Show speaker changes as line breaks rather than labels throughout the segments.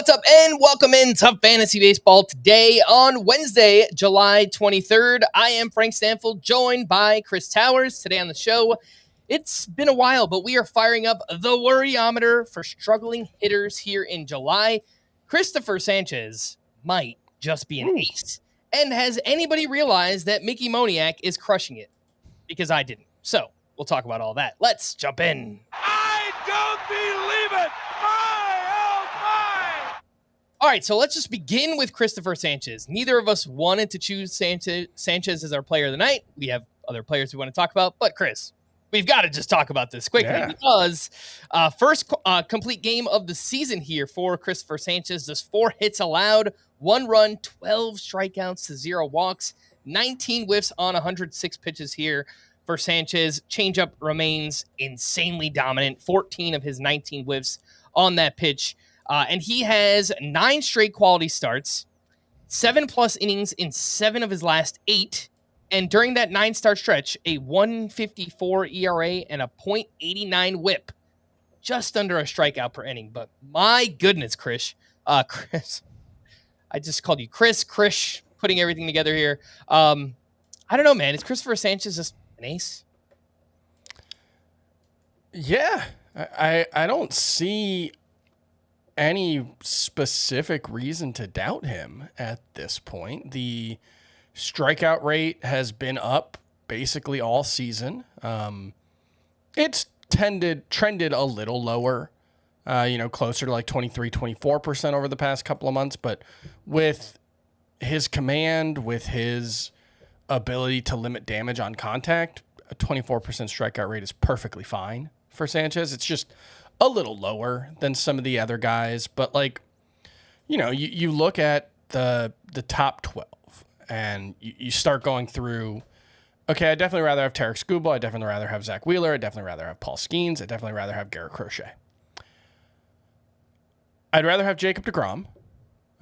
What's up, and welcome into Fantasy Baseball today on Wednesday, July 23rd. I am Frank Stampfl, joined by Chris Towers. Today on the show, it's been a while, but we are firing up the worryometer for struggling hitters here in July. Cristopher Sanchez might just be an ace. And has anybody realized that Mickey Moniak is crushing it? Because I didn't. So, we'll talk about all that. Let's jump in.
I don't believe it!
All right, so let's just begin with Cristopher Sanchez. Neither of us wanted to choose Sanchez as our player of the night. We have other players we want to talk about, but Chris, we've got to just talk about this quickly because first complete game of the season here for Cristopher Sanchez. Just 4 hits allowed, 1 run, 12 strikeouts to 0 walks, 19 whiffs on 106 pitches here for Sanchez. Changeup remains insanely dominant, 14 of his 19 whiffs on that pitch. And he has 9 straight quality starts, 7+ innings in 7 of his last 8. And during that 9-start stretch, a 1.54 ERA and a .89 whip, just under a strikeout per inning. But my goodness, Chris, I just called you Chris, putting everything together here. I don't know, man. Is Cristopher Sanchez just an ace?
Yeah, I don't see any specific reason to doubt him at this point. The strikeout rate has been up basically all season. It's trended a little lower, closer to like 23-24% over the past couple of months. But with his command, with his ability to limit damage on contact, a 24% strikeout rate is perfectly fine for Sanchez. It's just a little lower than some of the other guys, but you look at the top 12 and you start going through, okay, I'd definitely rather have Tarek Skubal, I'd definitely rather have Zach Wheeler, I'd definitely rather have Paul Skeens, I'd definitely rather have Garrett Crochet. I'd rather have Jacob deGrom,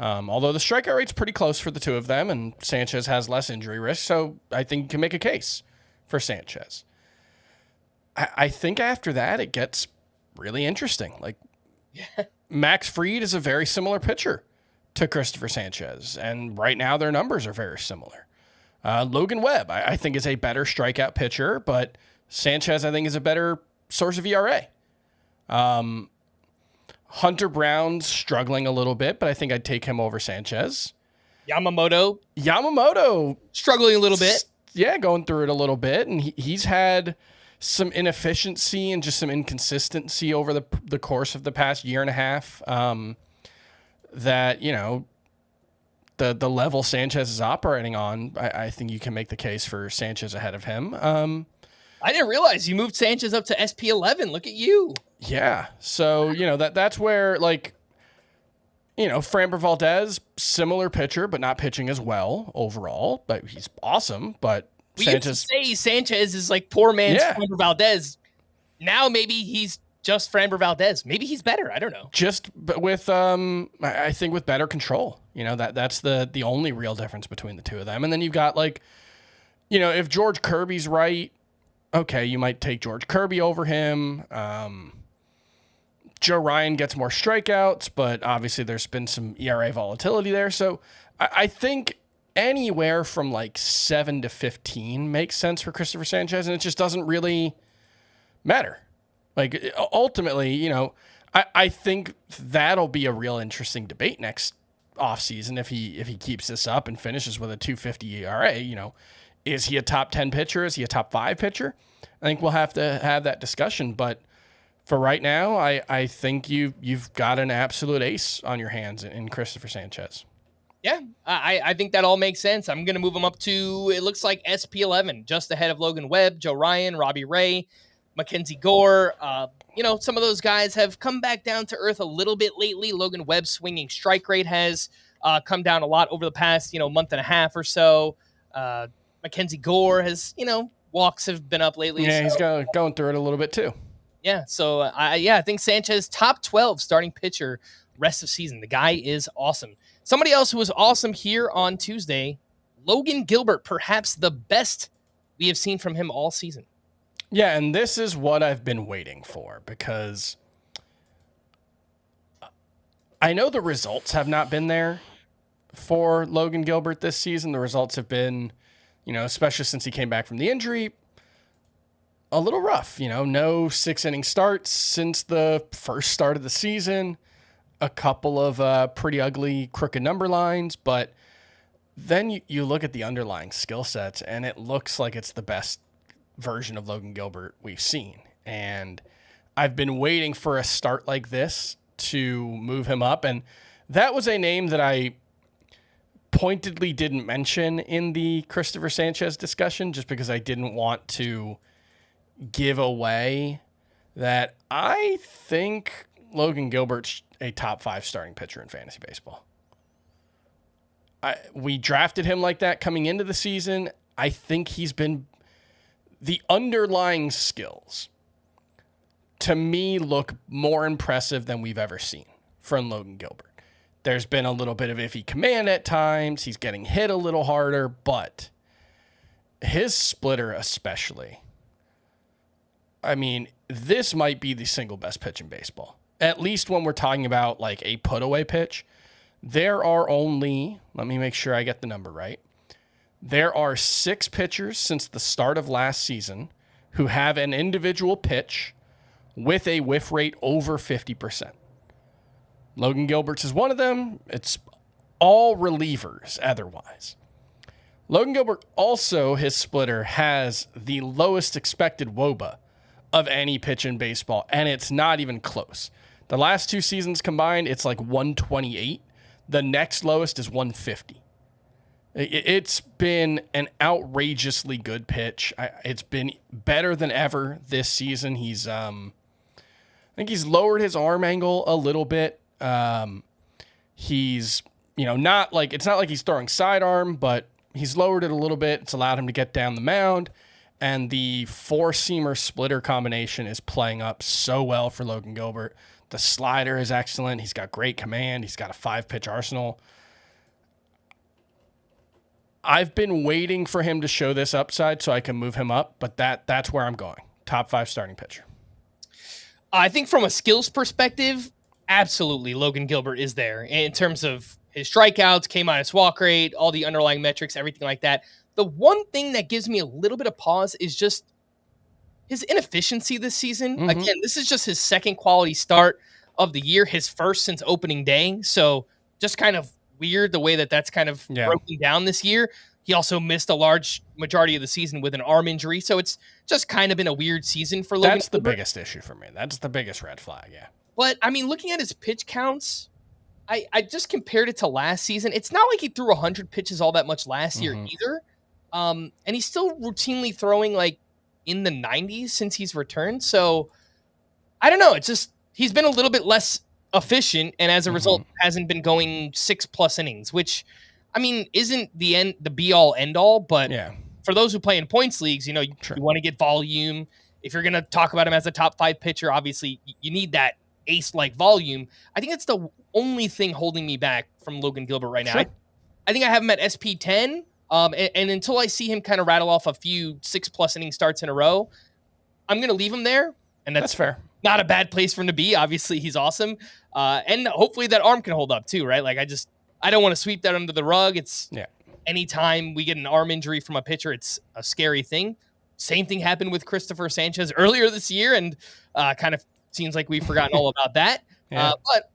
although the strikeout rate's pretty close for the two of them, and Sanchez has less injury risk, so I think you can make a case for Sanchez. I think after that, it gets really interesting. Max Fried is a very similar pitcher to Cristopher Sanchez, and right now their numbers are very similar. Logan Webb, I think, is a better strikeout pitcher, but Sanchez, I think, is a better source of ERA. Hunter Brown's struggling a little bit, but I think I'd take him over Sanchez.
Yamamoto
struggling
a little bit.
Yeah, going through it a little bit, and he's had some inefficiency and just some inconsistency over the course of the past year and a half, that, the level Sanchez is operating on, I think you can make the case for Sanchez ahead of him.
I didn't realize you moved Sanchez up to SP11. Look at you.
Yeah. So, that's where, Framber Valdez, similar pitcher, but not pitching as well overall, but he's awesome. But
we used to say Sanchez is like poor man's Framber Valdez. Now maybe he's just Framber Valdez. Maybe he's better. I don't know.
Just with I think with better control. That's the only real difference between the two of them. And then you've got if George Kirby's right, okay, you might take George Kirby over him. Joe Ryan gets more strikeouts, but obviously there's been some ERA volatility there. So I think anywhere from 7 to 15 makes sense for Cristopher Sanchez, and it just doesn't really matter. Ultimately, I think that'll be a real interesting debate next offseason if he keeps this up and finishes with a 2.50 ERA. Is he a top 10 pitcher? Is he a top 5 pitcher? I think we'll have to have that discussion, but for right now, I think you've got an absolute ace on your hands in Cristopher Sanchez.
Yeah, I think that all makes sense. I'm going to move him up to, it looks like SP11, just ahead of Logan Webb, Joe Ryan, Robbie Ray, Mackenzie Gore. Some of those guys have come back down to earth a little bit lately. Logan Webb's swinging strike rate has come down a lot over the past, month and a half or so. Mackenzie Gore has, walks have been up lately.
Yeah, he's going through it a little bit too.
Yeah, so I think Sanchez, top 12 starting pitcher rest of season. The guy is awesome. Somebody else who was awesome here on Tuesday, Logan Gilbert, perhaps the best we have seen from him all season.
Yeah, and this is what I've been waiting for, because I know the results have not been there for Logan Gilbert this season. The results have been, especially since he came back from the injury, a little rough. No 6-inning starts since the first start of the season, a couple of pretty ugly crooked number lines, but then you look at the underlying skill sets and it looks like it's the best version of Logan Gilbert we've seen. And I've been waiting for a start like this to move him up. And that was a name that I pointedly didn't mention in the Cristopher Sanchez discussion, just because I didn't want to give away that I think Logan Gilbert's a top 5 starting pitcher in fantasy baseball. We drafted him like that coming into the season. I think he's been the underlying skills to me look more impressive than we've ever seen from Logan Gilbert. There's been a little bit of iffy command at times. He's getting hit a little harder, but his splitter especially. I mean, this might be the single best pitch in baseball. At least when we're talking about like a put away pitch. There are only, let me make sure I get the number right. There are 6 pitchers since the start of last season who have an individual pitch with a whiff rate over 50%. Logan Gilbert's is one of them. It's all relievers otherwise. Logan Gilbert also, his splitter, has the lowest expected WOBA of any pitch in baseball, and it's not even close. The last 2 seasons combined, it's like 128. The next lowest is 150. It's been an outrageously good pitch. It's been better than ever this season. He's, I think he's lowered his arm angle a little bit. He's, not like, it's not like he's throwing sidearm, but he's lowered it a little bit. It's allowed him to get down the mound. And the 4-seamer splitter combination is playing up so well for Logan Gilbert. The slider is excellent. He's got great command. He's got a 5-pitch arsenal. I've been waiting for him to show this upside so I can move him up, but that's where I'm going. Top 5 starting pitcher.
I think from a skills perspective, absolutely, Logan Gilbert is there in terms of his strikeouts, K- walk rate, all the underlying metrics, everything like that. The one thing that gives me a little bit of pause is just his inefficiency this season. Mm-hmm. Again, this is just his second quality start of the year, his first since opening day. So just kind of weird the way that's kind of broken down this year. He also missed a large majority of the season with an arm injury. So it's just kind of been a weird season for Logan.
That's the biggest issue for me. That's the biggest red flag, yeah.
But, I mean, looking at his pitch counts, I just compared it to last season. It's not like he threw 100 pitches all that much last year either. And he's still routinely throwing like in the 90s since he's returned. So I don't know. It's just he's been a little bit less efficient, and as a result, hasn't been going 6+ innings, which, I mean, isn't the be all end all. But for those who play in points leagues, you want to get volume. If you're going to talk about him as a top 5 pitcher, obviously you need that ace-like volume. I think that's the only thing holding me back from Logan Gilbert right now.
Sure.
I think I have him at SP10. And until I see him kind of rattle off a few 6+ inning starts in a row, I'm going to leave him there. And that's
fair.
Not a bad place for him to be. Obviously, he's awesome. And hopefully that arm can hold up too, right? Like I don't want to sweep that under the rug. It's anytime we get an arm injury from a pitcher, it's a scary thing. Same thing happened with Cristopher Sanchez earlier this year, and kind of seems like we've forgotten all about that. But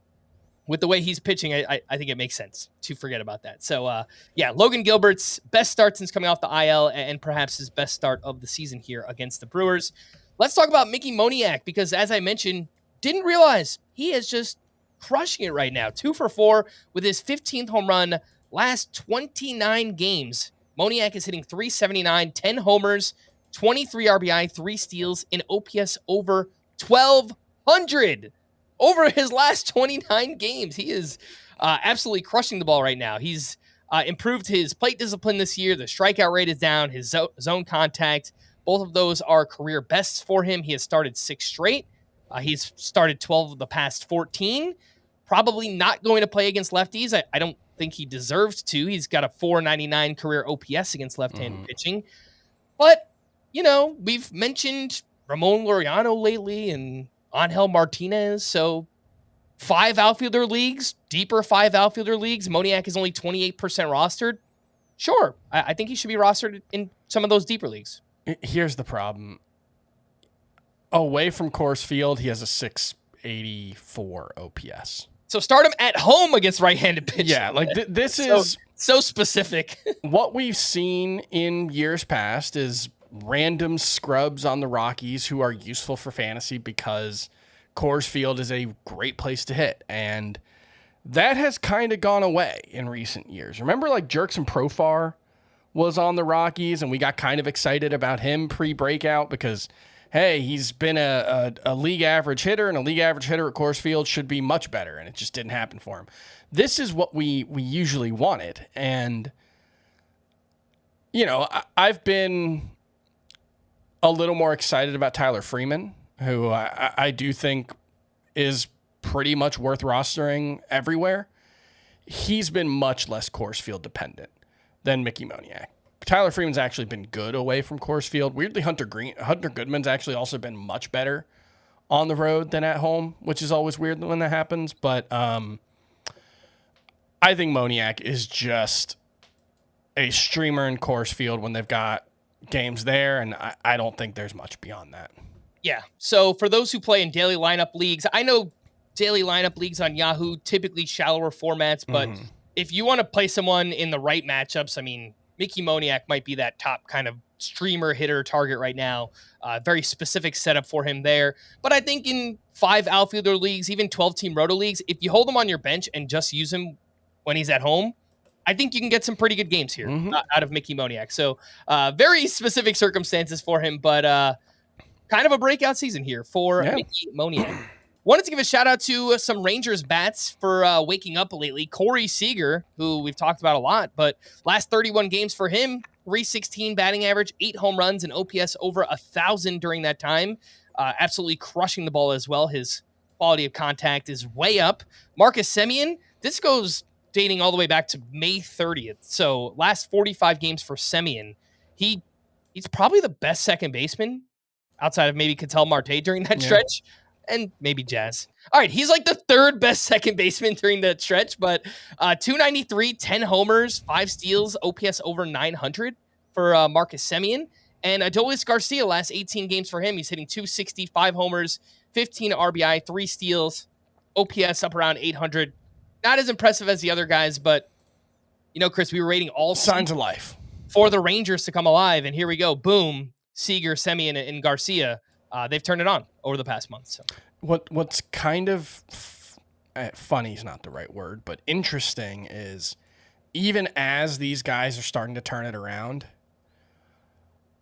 with the way he's pitching, I think it makes sense to forget about that. So, Logan Gilbert's best start since coming off the IL, and perhaps his best start of the season here against the Brewers. Let's talk about Mickey Moniak, because as I mentioned, didn't realize he is just crushing it right now. 2 for 4 with his 15th home run last 29 games. Moniak is hitting .379, 10 homers, 23 RBI, 3 steals, and OPS over 1,200 over his last 29 games. He is absolutely crushing the ball right now. He's improved his plate discipline this year. The strikeout rate is down. His zone contact, both of those are career bests for him. He has started 6 straight. He's started 12 of the past 14. Probably not going to play against lefties. I don't think he deserves to. He's got a .499 career OPS against left-handed pitching. But, we've mentioned Ramon Laureano lately and Angel Martinez. So 5 outfielder leagues, deeper 5 outfielder leagues, Moniak is only 28% rostered. Sure, I think he should be rostered in some of those deeper leagues.
Here's the problem. Away from Coors Field, he has a 684 OPS.
So start him at home against right-handed pitchers.
Yeah, like this is
so specific.
What we've seen in years past is random scrubs on the Rockies who are useful for fantasy because Coors Field is a great place to hit. And that has kind of gone away in recent years. Remember like Jerkson Profar was on the Rockies and we got kind of excited about him pre-breakout because, hey, he's been a league average hitter, and a league average hitter at Coors Field should be much better, and it just didn't happen for him. This is what we usually wanted. And, you know, I've been a little more excited about Tyler Freeman, who I do think is pretty much worth rostering everywhere. He's been much less Coors Field dependent than Mickey Moniak. Tyler Freeman's actually been good away from Coors Field. Weirdly, Hunter Goodman's actually also been much better on the road than at home, which is always weird when that happens. But I think Moniak is just a streamer in Coors Field when they've got games there, and I don't think there's much beyond that.
Yeah. So for those who play in daily lineup leagues, I know daily lineup leagues on Yahoo typically shallower formats, but if you want to play someone in the right matchups, I mean, Mickey Moniak might be that top kind of streamer hitter target right now. Very specific setup for him there. But I think in 5 outfielder leagues, even 12-team roto leagues, if you hold him on your bench and just use him when he's at home, I think you can get some pretty good games here out of Mickey Moniak. So very specific circumstances for him, but kind of a breakout season here for Mickey Moniak. Wanted to give a shout out to some Rangers bats for waking up lately. Corey Seager, who we've talked about a lot, but last 31 games for him, 316 batting average, 8 home runs, and OPS over 1,000 during that time. Absolutely crushing the ball as well. His quality of contact is way up. Marcus Semien, this goes dating all the way back to May 30th. So last 45 games for Semien, he's probably the best second baseman outside of maybe Ketel Marte during that stretch. And maybe Jazz. All right, he's like the 3rd best second baseman during that stretch, but 293, 10 homers, 5 steals, OPS over 900 for Marcus Semien. And Adolis Garcia, last 18 games for him, he's hitting 260, 5 homers, 15 RBI, 3 steals, OPS up around 800. Not as impressive as the other guys, but, you know, Chris, we were waiting all
signs of life
for the Rangers to come alive, and here we go. Boom, Seager, Semien, and Garcia. They've turned it on over the past month. So.
What's kind of funny is not the right word, but interesting is even as these guys are starting to turn it around,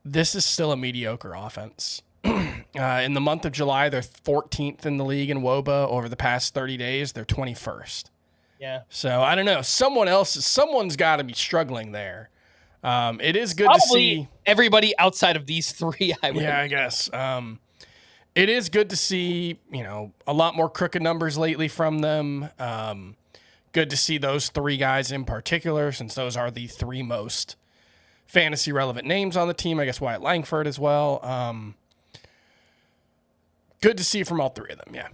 this is still a mediocre offense. In the month of July, they're 14th in the league in WOBA. Over the past 30 days, they're 21st.
Yeah.
So I don't know. Someone's got to be struggling there. It is good
Probably
to see
everybody outside of these 3.
I guess. It is good to see, you know, a lot more crooked numbers lately from them. Good to see those 3 guys in particular, since those are the 3 most fantasy relevant names on the team. I guess Wyatt Langford as well. Good to see from all 3 of them. Yeah.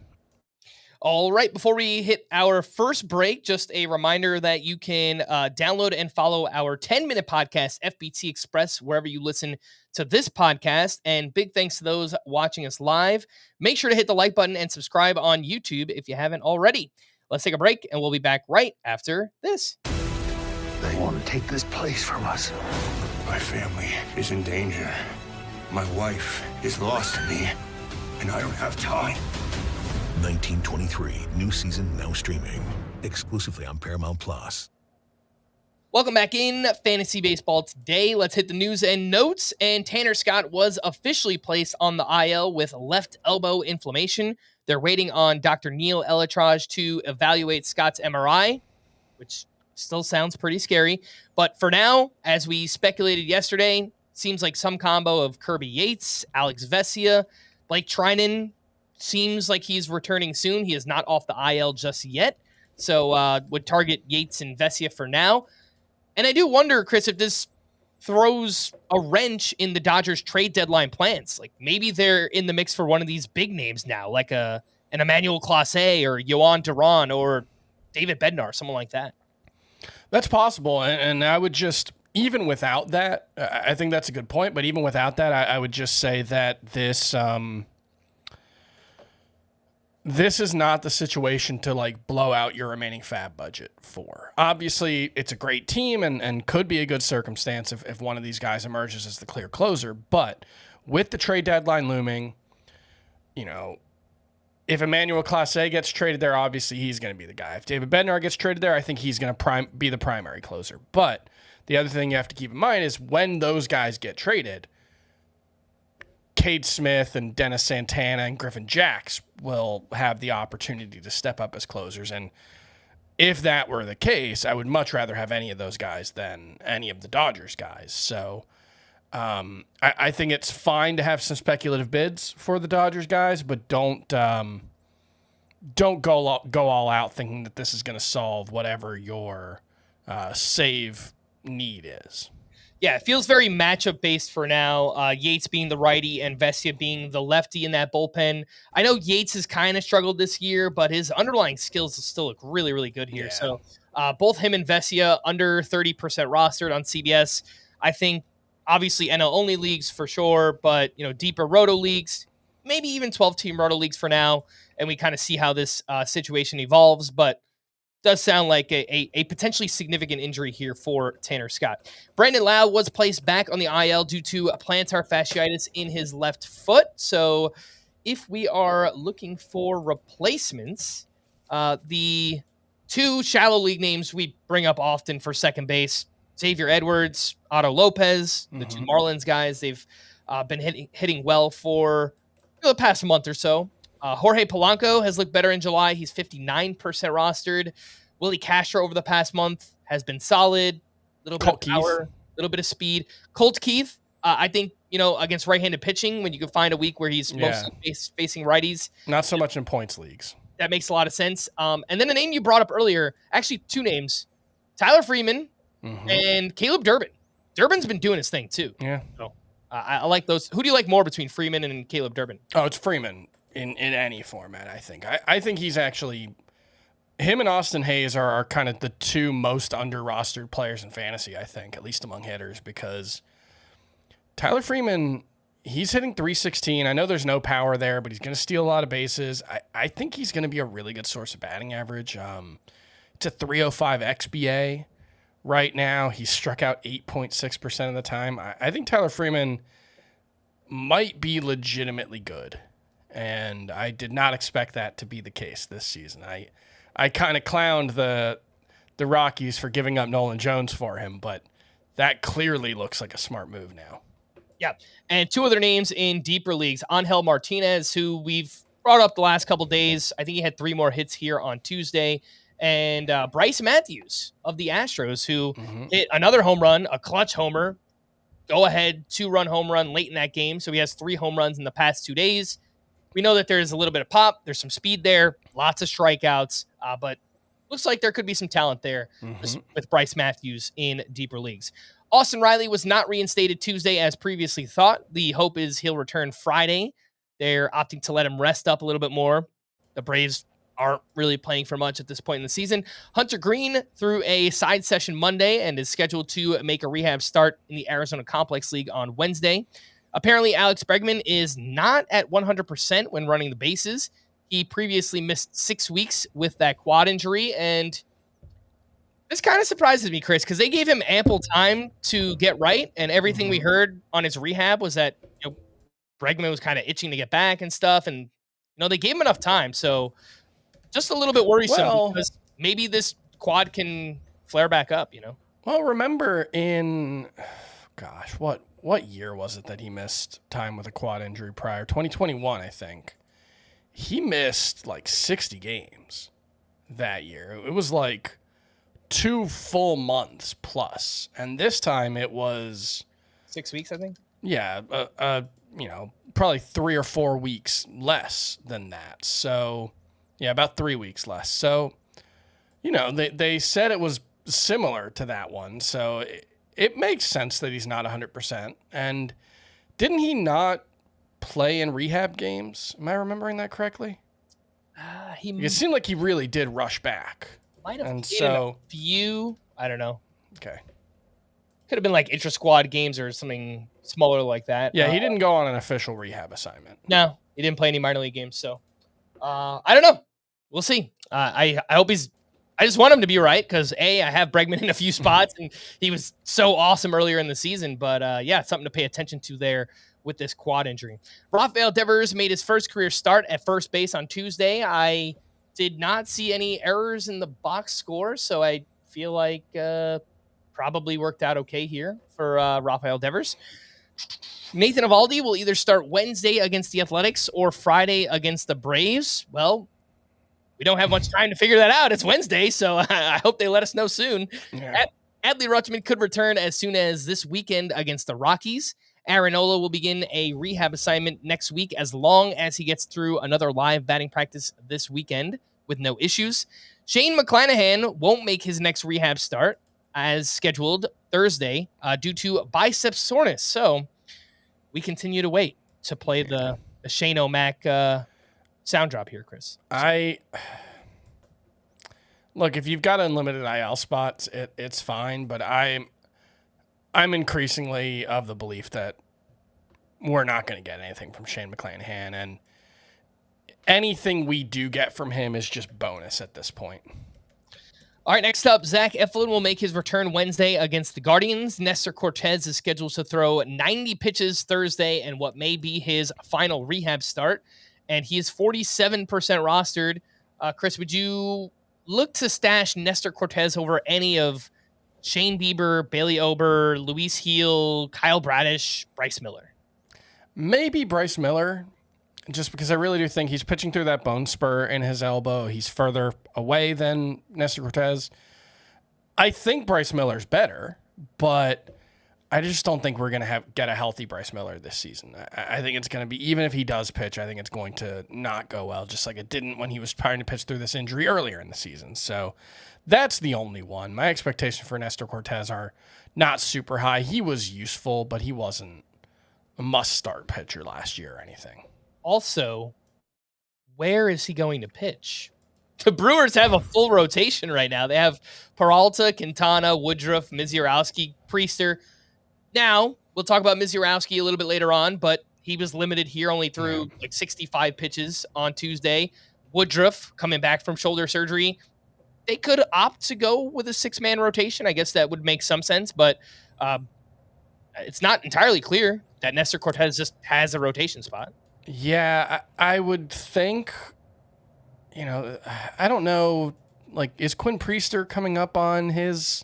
All right, before we hit our first break, just a reminder that you can download and follow our 10-minute podcast, FBT Express, wherever you listen to this podcast. And big thanks to those watching us live. Make sure to hit the like button and subscribe on YouTube if you haven't already. Let's take a break, and we'll be back right after this.
They want to take this place from us. My family is in danger. My wife is lost to me, and I don't have time.
1923, new season now streaming exclusively on Paramount Plus.
Welcome back in Fantasy Baseball today. Let's hit the news and notes. And Tanner Scott was officially placed on the IL with left elbow inflammation. They're waiting on Dr. Neil Elatraj to evaluate Scott's MRI, which still sounds pretty scary. But for now, as we speculated yesterday, seems like some combo of Kirby Yates, Alex Vesia, Blake Trinan. Seems like he's returning soon. He is not off the IL just yet. So would target Yates and Vesia for now. And I do wonder, Chris, if this throws a wrench in the Dodgers trade deadline plans. Like maybe they're in the mix for one of these big names now, like an an Emmanuel Clase or Yohan Duran or David Bednar, someone like that.
That's possible. And I would just, even without that, I think that's a good point. But even without that, I would just say that this is not the situation to like blow out your remaining fab budget for. Obviously, it's a great team and could be a good circumstance if one of these guys emerges as the clear closer. But with the trade deadline looming, if Emmanuel Clase gets traded there, obviously he's going to be the guy. If David Bednar gets traded there, I think he's going to be the primary closer. But the other thing you have to keep in mind is when those guys get traded, Cade Smith and Dennis Santana and Griffin Jacks will have the opportunity to step up as closers. And if that were the case, I would much rather have any of those guys than any of the Dodgers guys. So I think it's fine to have some speculative bids for the Dodgers guys, but don't go all out thinking that this is going to solve whatever your save need is.
Yeah, it feels very matchup based for now. Yates being the righty and Vesia being the lefty in that bullpen. I know Yates has kind of struggled this year, but his underlying skills still look really, really good here.
Yeah.
So both him and Vesia under 30% rostered on CBS. I think obviously NL only leagues for sure, but deeper roto leagues, maybe even 12-team roto leagues for now, and we kind of see how this situation evolves. But does sound like a potentially significant injury here for Tanner Scott. Brandon Lau was placed back on the IL due to plantar fasciitis in his left foot. So if we are looking for replacements, the two shallow league names we bring up often for second base, Xavier Edwards, Otto Lopez, the two Marlins guys, they've been hitting well for the past month or so. Jorge Polanco has looked better in July. He's 59% rostered. Willie Castro over the past month has been solid. A little bit of power, a little bit of speed. Colt Keith, I think, against right-handed pitching, when you can find a week where he's mostly facing righties.
Not so much in points leagues.
That makes a lot of sense. And then the name you brought up earlier, actually two names, Tyler Freeman and Caleb Durbin. Durbin's been doing his thing too.
Yeah.
So I like those. Who do you like more between Freeman and Caleb Durbin?
Oh, it's Freeman. In any format, I think. I think he's actually... Him and Austin Hayes are kind of the two most under-rostered players in fantasy, I think, at least among hitters, because Tyler Freeman, he's hitting .316. I know there's no power there, but he's going to steal a lot of bases. I think he's going to be a really good source of batting average. It's a .305 XBA right now. He's struck out 8.6% of the time. I think Tyler Freeman might be legitimately good. And I did not expect that to be the case this season. I kind of clowned the Rockies for giving up Nolan Jones for him, but that clearly looks like a smart move now.
Yeah, and two other names in deeper leagues. Angel Martinez, who we've brought up the last couple days. I think he had 3 more hits here on Tuesday. And Bryce Matthews of the Astros, who hit another home run, a clutch homer, go-ahead 2-run home run late in that game. So he has 3 home runs in the past 2 days. We know that there's a little bit of pop. There's some speed there, lots of strikeouts, but looks like there could be some talent there with Bryce Matthews in deeper leagues. Austin Riley was not reinstated Tuesday as previously thought. The hope is he'll return Friday. They're opting to let him rest up a little bit more. The Braves aren't really playing for much at this point in the season. Hunter Green threw a side session Monday and is scheduled to make a rehab start in the Arizona Complex League on Wednesday. Apparently, Alex Bregman is not at 100% when running the bases. He previously missed 6 weeks with that quad injury, and this kind of surprises me, Chris, because they gave him ample time to get right, and everything we heard on his rehab was that Bregman was kind of itching to get back and stuff, and they gave him enough time, so just a little bit worrisome because maybe this quad can flare back up,
Well, remember in, what year was it that he missed time with a quad injury prior? 2021, I think. He missed like 60 games that year. It was like 2 full months plus. And this time it was
6 weeks, I think.
Yeah, probably 3 or 4 weeks less than that. So, yeah, about 3 weeks less. So, they said it was similar to that one. So it makes sense that he's not 100%. And didn't he not play in rehab games? Am I remembering that correctly? It seemed like he really did rush back.
Might have
and
played
so
a few. I don't know.
Okay.
Could have been like intra-squad games or something smaller like that.
Yeah, he didn't go on an official rehab assignment.
No, he didn't play any minor league games. So I don't know. We'll see. I hope I just want him to be right because I have Bregman in a few spots and he was so awesome earlier in the season. But yeah, it's something to pay attention to there with this quad injury. Rafael Devers made his first career start at first base on Tuesday. I did not see any errors in the box score, so I feel like probably worked out okay here for Rafael Devers. Nathan Eovaldi will either start Wednesday against the Athletics or Friday against the Braves. Well, we don't have much time to figure that out. It's Wednesday, so I hope they let us know soon.
Yeah.
Adley Rutschman could return as soon as this weekend against the Rockies. Aaron Nola will begin a rehab assignment next week as long as he gets through another live batting practice this weekend with no issues. Shane McClanahan won't make his next rehab start as scheduled Thursday due to bicep soreness. So we continue to wait to play the Shane O'Mac sound drop here, Chris.
Look, if you've got unlimited IL spots, it's fine, but I'm increasingly of the belief that we're not going to get anything from Shane McClanahan, and anything we do get from him is just bonus at this point.
All right, next up, Zach Eflin will make his return Wednesday against the Guardians. Nestor Cortez is scheduled to throw 90 pitches Thursday and what may be his final rehab start, and he is 47% rostered. Chris, would you look to stash Nestor Cortez over any of Shane Bieber, Bailey Ober, Luis Heel, Kyle Bradish, Bryce Miller?
Maybe Bryce Miller, just because I really do think he's pitching through that bone spur in his elbow. He's further away than Nestor Cortez. I think Bryce Miller's better, but I just don't think we're going to get a healthy Bryce Miller this season. I think it's going to be, even if he does pitch, I think it's going to not go well, just like it didn't when he was trying to pitch through this injury earlier in the season. So that's the only one. My expectations for Nestor Cortez are not super high. He was useful, but he wasn't a must-start pitcher last year or anything.
Also, where is he going to pitch? The Brewers have a full rotation right now. They have Peralta, Quintana, Woodruff, Misiorowski, Priester. Now, we'll talk about Misiorowski a little bit later on, but he was limited here, only threw like 65 pitches on Tuesday. Woodruff, coming back from shoulder surgery, they could opt to go with a 6-man rotation. I guess that would make some sense, but it's not entirely clear that Nestor Cortez just has a rotation spot.
Yeah, I would think, I don't know, like, is Quinn Priester coming up on his...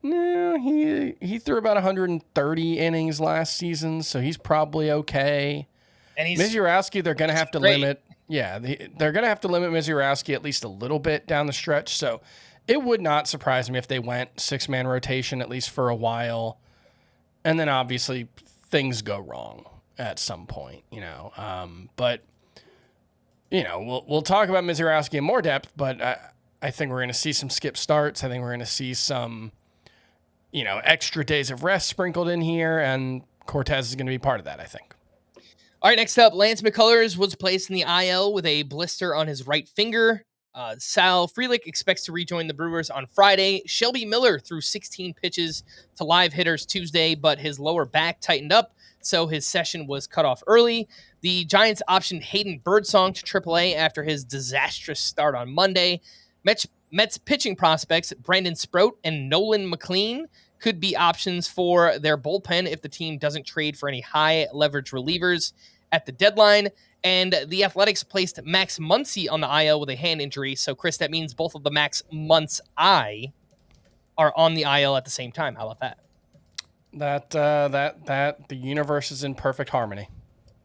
No, he threw about 130 innings last season, so he's probably okay. And Misiorowski, they're going to have to limit. Yeah, they're going to have to limit Misiorowski at least a little bit down the stretch. So it would not surprise me if they went 6-man rotation at least for a while, and then obviously things go wrong at some point, But we'll talk about Misiorowski in more depth. But I think we're going to see some skip starts. I think we're going to see some, extra days of rest sprinkled in here, and Cortez is going to be part of that, I think.
All right, next up, Lance McCullers was placed in the IL with a blister on his right finger. Sal Frelick expects to rejoin the Brewers on Friday. Shelby Miller threw 16 pitches to live hitters Tuesday, but his lower back tightened up, so his session was cut off early. The Giants optioned Hayden Birdsong to AAA after his disastrous start on Monday. Mets pitching prospects Brandon Sprout and Nolan McLean could be options for their bullpen if the team doesn't trade for any high leverage relievers at the deadline. And the Athletics placed Max Muncy on the IL with a hand injury. So, Chris, that means both of the Max Muncy are on the IL at the same time. How about that?
That the universe is in perfect harmony.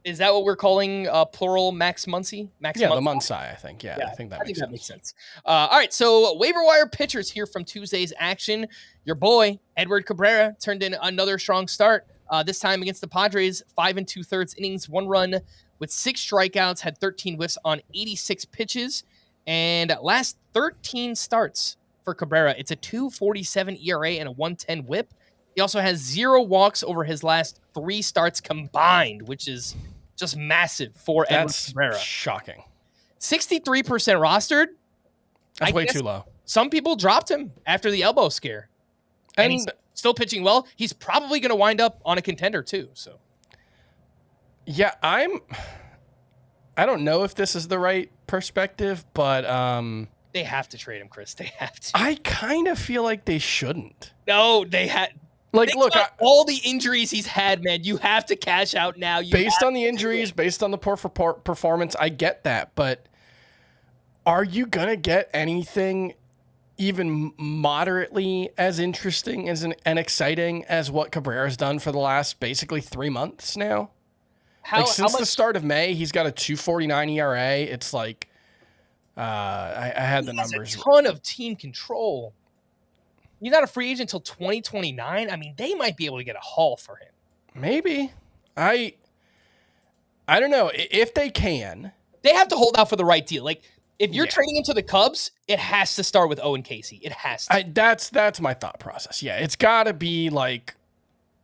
Is that what we're calling plural Max Muncy?
The Muncy, I think. Yeah, I think that makes sense.
All right, so waiver wire pitchers here from Tuesday's action. Your boy, Edward Cabrera, turned in another strong start, this time against the Padres, 5 2/3 innings, 1 run with 6 strikeouts, had 13 whiffs on 86 pitches, and last 13 starts for Cabrera, it's a 2.47 ERA and a 1.10 whip. He also has 0 walks over his last 3 starts combined, which is just massive for Edward Cabrera.
Shocking.
63% rostered.
That's way too low.
Some people dropped him after the elbow scare. And he's still pitching well. He's probably going to wind up on a contender too. So,
yeah, I don't know if this is the right perspective, but
they have to trade him, Chris. They have to.
I kind of feel like they shouldn't.
No, they had.
Like, look,
all the injuries he's had, man. You have to cash out now.
Based on the injuries, based on the poor performance, I get that, but are you gonna get anything even moderately as interesting as and exciting as what Cabrera's done for the last basically 3 months now? Since the start of May, he's got a 2.49 ERA. It's like I had the numbers.
A ton of team control. He's not a free agent until 2029. I mean, they might be able to get a haul for him.
Maybe. I don't know if they can.
They have to hold out for the right deal. Like, if you're trading into the Cubs, it has to start with Owen Casey. It has to.
That's my thought process. Yeah, it's got to be like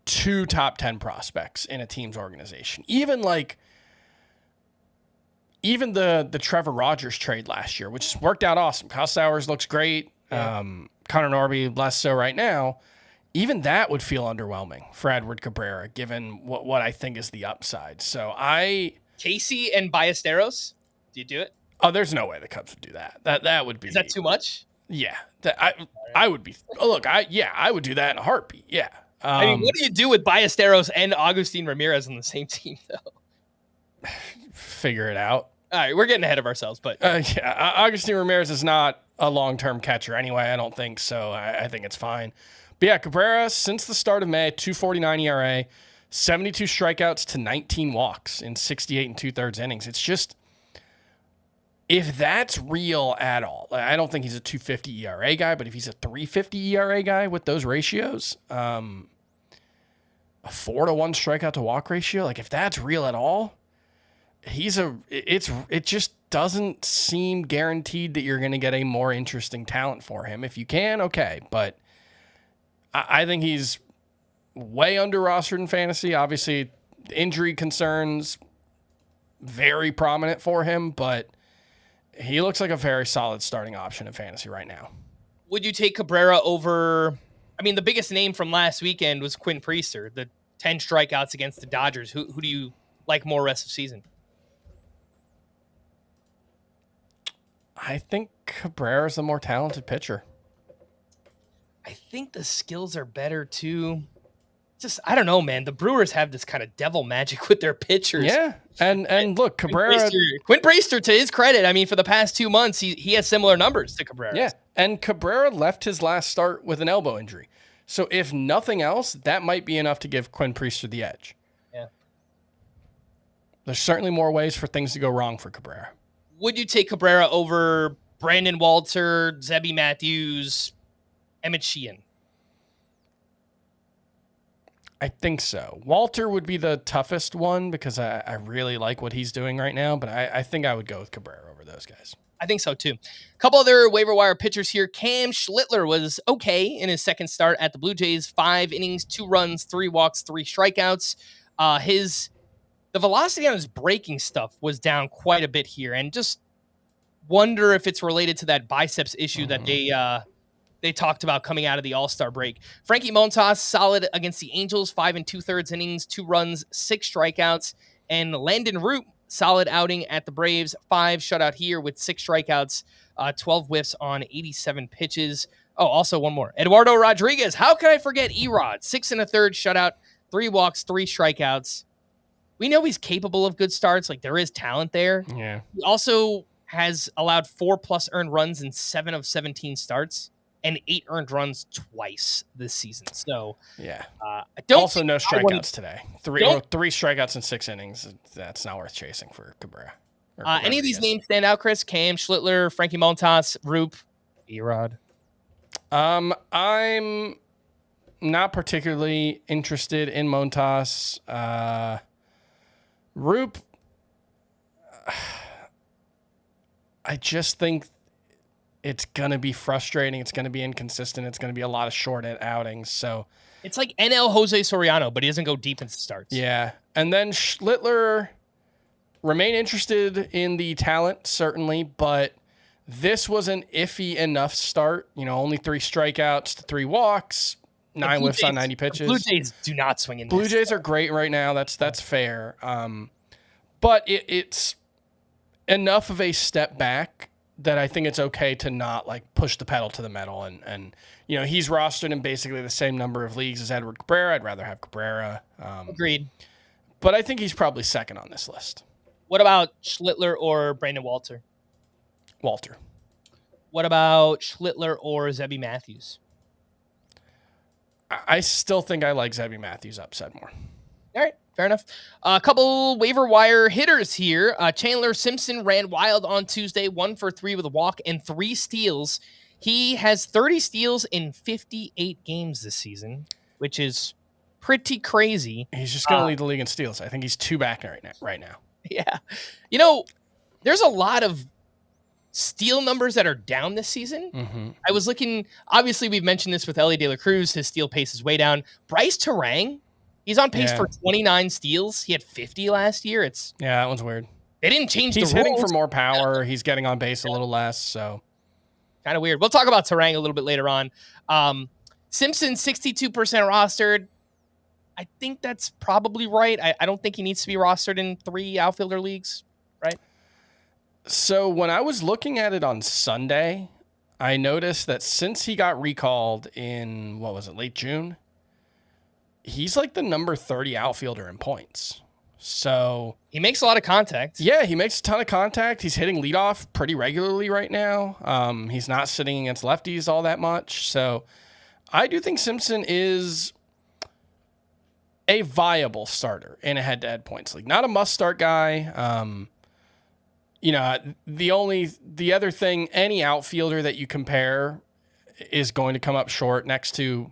2 top 10 prospects in a team's organization. Even the Trevor Rogers trade last year, which worked out awesome. Kyle Sowers looks great. Yeah. Connor Norby less so right now. Even that would feel underwhelming for Edward Cabrera, given what I think is the upside. So
Casey and Ballesteros, do you do it?
Oh, there's no way the Cubs would do that. That would be.
Is that too much?
Yeah, I would be. Look, I would do that in a heartbeat. Yeah.
I mean, what do you do with Ballesteros and Agustin Ramirez on the same team, though?
Figure it out.
All right, we're getting ahead of ourselves, but
yeah, Agustin Ramirez is not a long-term catcher anyway. I don't think so. I think it's fine. But yeah, Cabrera since the start of May, 2.49 ERA, 72 strikeouts to 19 walks in 68 and 2/3 innings. It's just, if that's real at all, I don't think he's a 2.50 ERA guy, but if he's a 3.50 ERA guy with those ratios, a 4-to-1 strikeout to walk ratio, like if that's real at all, it just doesn't seem guaranteed that you're going to get a more interesting talent for him. If you can, okay, but I think he's way under rostered in fantasy. Obviously, injury concerns very prominent for him, but he looks like a very solid starting option in fantasy right now.
Would you take Cabrera over? I mean, the biggest name from last weekend was Quinn Priester, the 10 strikeouts against the Dodgers. Who do you like more rest of season?
I think Cabrera's the more talented pitcher.
I think the skills are better too. Just, I don't know, man. The Brewers have this kind of devil magic with their pitchers.
Yeah, and look, Cabrera...
Quinn Priester, to his credit, I mean, for the past 2 months, he has similar numbers to Cabrera.
Yeah, and Cabrera left his last start with an elbow injury. So if nothing else, that might be enough to give Quinn Priester the edge.
Yeah.
There's certainly more ways for things to go wrong for Cabrera.
Would you take Cabrera over Brandon Walter, Zebby Matthews, Emmett Sheehan?
I think so. Walter would be the toughest one because I really like what he's doing right now, but I think I would go with Cabrera over those guys.
I think so too. A couple other waiver wire pitchers here. Cam Schlittler was okay in his second start at the Blue Jays. 5 innings, 2 runs, 3 walks, 3 strikeouts. The velocity on his breaking stuff was down quite a bit here, and just wonder if it's related to that biceps issue that they talked about coming out of the All-Star break. Frankie Montas, solid against the Angels, 5 2/3 innings, 2 runs, 6 strikeouts. And Landon Root, solid outing at the Braves, 5 shutout here with 6 strikeouts, 12 whiffs on 87 pitches. Oh, also one more. Eduardo Rodriguez, how can I forget Erod? 6 1/3 shutout, 3 walks, 3 strikeouts. We know he's capable of good starts. Like, there is talent there.
Yeah.
He also has allowed 4+ earned runs in 7 of 17 starts and 8 earned runs twice this season. So,
yeah.
I don't
also no strikeouts today. 3 strikeouts in 6 innings. That's not worth chasing for Cabrera.
Any of these names stand out, Chris? Cam Schlittler, Frankie Montas, Roop, Erod.
I'm not particularly interested in Montas. Roop, I just think it's going to be frustrating. It's going to be inconsistent. It's going to be a lot of short outings. So
it's like NL Jose Soriano, but he doesn't go deep into starts.
Yeah. And then Schlittler remain interested in the talent, certainly, but this was an iffy enough start. Only 3 strikeouts to 3 walks, 9 whiffs on 90 pitches.
Blue Jays do not swing in.
Blue Jays are great right now. That's fair. But it's enough of a step back that I think it's okay to not push the pedal to the metal. And he's rostered in basically the same number of leagues as Edward Cabrera. I'd rather have Cabrera.
Agreed.
But I think he's probably second on this list.
What about Schlittler or Brandon Walter?
Walter.
What about Schlittler or Zebby Matthews?
I still think I like Zebby Matthews' upside more.
All right, fair enough. A couple waiver wire hitters here. Chandler Simpson ran wild on Tuesday, 1 for 3 with a walk and 3 steals. He has 30 steals in 58 games this season, which is pretty crazy.
He's just going to lead the league in steals. I think he's 2 back right now.
Yeah. There's a lot of steal numbers that are down this season.
Mm-hmm.
I was looking, obviously we've mentioned this with Ellie De La Cruz, his steal pace is way down. Bryce Terang, he's on pace for 29 steals. He had 50 last year.
That one's weird.
They didn't change the rules.
He's hitting for more power. He's getting on base a little less, so.
Kind of weird. We'll talk about Terang a little bit later on. Simpson, 62% rostered. I think that's probably right. I don't think he needs to be rostered in 3 outfielder leagues, right?
So when I was looking at it on Sunday, I noticed that since he got recalled in, late June, he's the number 30 outfielder in points. So
he makes a lot of contact.
Yeah, he makes a ton of contact. He's hitting leadoff pretty regularly right now. He's not sitting against lefties all that much. So I do think Simpson is a viable starter in a head-to-head points league. Not a must-start guy. The other thing, any outfielder that you compare is going to come up short next to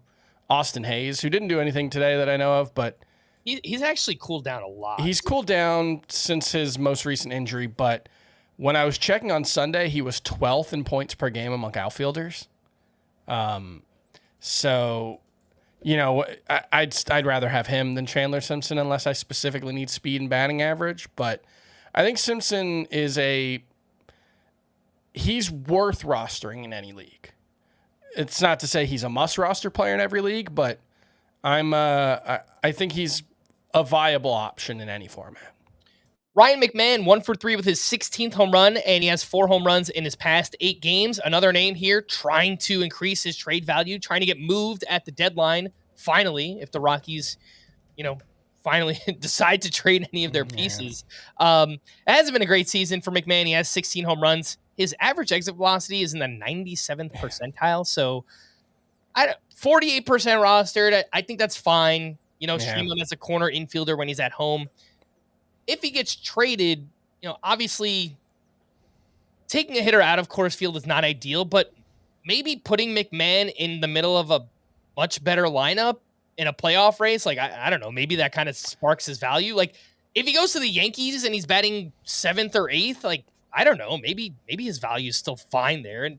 Austin Hayes, who didn't do anything today that I know of, but
he's actually cooled down a lot.
He's cooled down since his most recent injury, but when I was checking on Sunday, he was 12th in points per game among outfielders. I'd rather have him than Chandler Simpson unless I specifically need speed and batting average. But I think Simpson he's worth rostering in any league. It's not to say he's a must roster player in every league, but I think he's a viable option in any format.
Ryan McMahon, 1 for 3 with his 16th home run, and he has 4 home runs in his past 8 games. Another name here trying to increase his trade value, trying to get moved at the deadline. Finally, if the Rockies, finally decide to trade any of their pieces. It hasn't been a great season for McMahon. He has 16 home runs. His average exit velocity is in the 97th percentile. So 48% rostered. I think that's fine. Stream him as a corner infielder when he's at home. If he gets traded, obviously taking a hitter out of Coors Field is not ideal, but maybe putting McMahon in the middle of a much better lineup in a playoff race, I don't know, maybe that kind of sparks his value. If he goes to the Yankees and he's batting 7th or 8th, I don't know, maybe his value is still fine there. And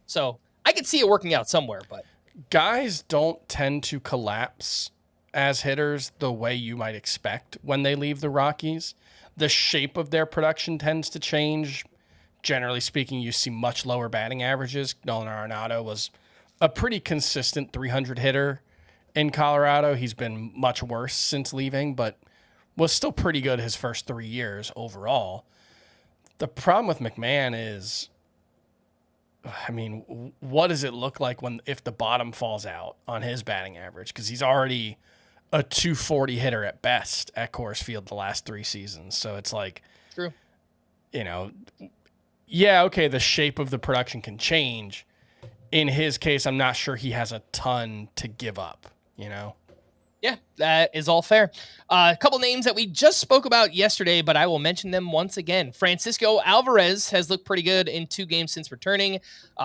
so I could see it working out somewhere, but
guys don't tend to collapse as hitters the way you might expect when they leave the Rockies. The shape of their production tends to change. Generally speaking, you see much lower batting averages. Nolan Arenado was a pretty consistent 300 hitter in Colorado. He's been much worse since leaving, but was still pretty good his first 3 years overall. The problem with McMahon is, what does it look like if the bottom falls out on his batting average? Because he's already a 240 hitter at best at Coors Field the last 3 seasons. So it's
true.
The shape of the production can change. In his case, I'm not sure he has a ton to give up,
Yeah, that is all fair. A couple names that we just spoke about yesterday, but I will mention them once again. Francisco Alvarez has looked pretty good in 2 games since returning.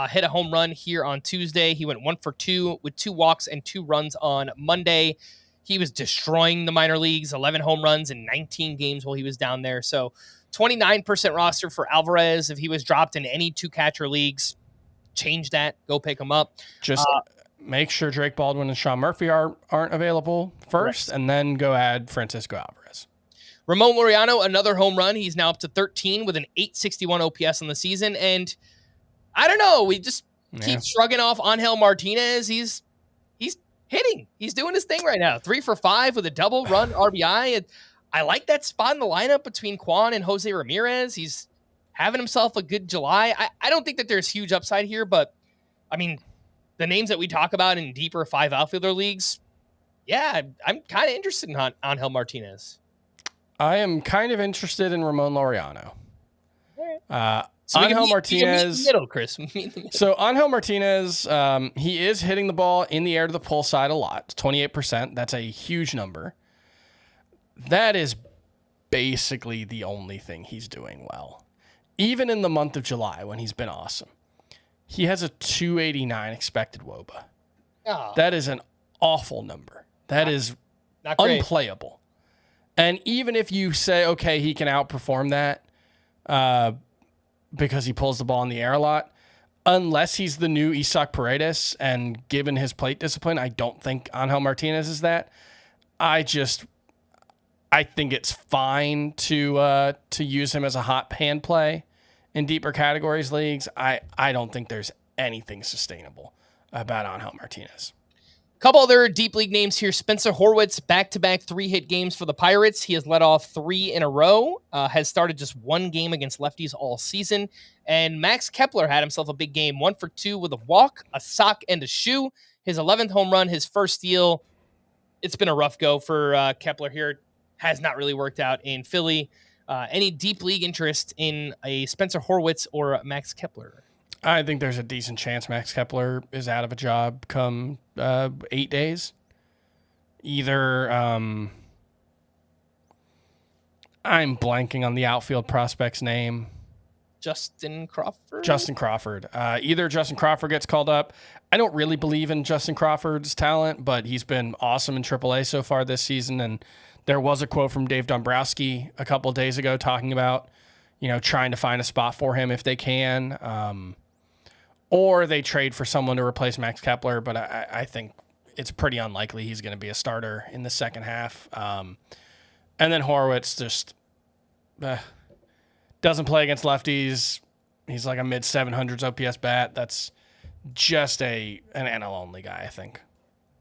Hit a home run here on Tuesday. He went 1 for 2 with 2 walks and 2 runs on Monday. He was destroying the minor leagues, 11 home runs in 19 games while he was down there. So 29% roster for Alvarez. If he was dropped in any 2-catcher leagues, change that. Go pick him up.
Just make sure Drake Baldwin and Sean Murphy aren't available first, and then go add Francisco Alvarez.
Ramon Laureano, another home run. He's now up to 13 with an 861 OPS on the season. And I don't know. We just keep shrugging off Angel Martinez. He's hitting. He's doing his thing right now. 3 for 5 with a double run RBI. And I like that spot in the lineup between Kwan and Jose Ramirez. He's having himself a good July. I don't think that there's huge upside here, but I mean, the names that we talk about in deeper 5 outfielder leagues, yeah, I'm kind of interested in Angel Martinez.
I am kind of interested in Ramon Laureano.
So
Angel Martinez.
Middle, Chris.
So Angel Martinez, he is hitting the ball in the air to the pull side a lot. 28%. That's a huge number. That is basically the only thing he's doing well. Even in the month of July when he's been awesome. He has a 289 expected WOBA. Oh. That is an awful number. That is unplayable. And even if you say, okay, he can outperform that because he pulls the ball in the air a lot, unless he's the new Isaac Paredes, and given his plate discipline, I don't think Angel Martinez is that. I think it's fine to use him as a hot hand play in deeper categories leagues. I don't think there's anything sustainable about Angel Martinez.
Couple other deep league names here. Spencer Horwitz, back-to-back 3-hit games for the Pirates. He has led off 3 in a row, has started just 1 game against lefties all season. And Max Kepler had himself a big game, 1 for 2 with a walk, a sock, and a shoe. His 11th home run, his first steal. It's been a rough go for Kepler here. Has not really worked out in Philly. Any deep league interest in a Spencer Horwitz or Max Kepler?
I think there's a decent chance Max Kepler is out of a job come 8 days. Either I'm blanking on the outfield prospect's name.
Justin Crawford?
Either Justin Crawford gets called up. I don't really believe in Justin Crawford's talent, but he's been awesome in AAA so far this season. And there was a quote from Dave Dombrowski a couple of days ago talking about, trying to find a spot for him if they can. Or they trade for someone to replace Max Kepler, but I think it's pretty unlikely he's going to be a starter in the second half. And then Horwitz just doesn't play against lefties. He's like a mid-700s OPS bat. That's just an NL only guy, I think.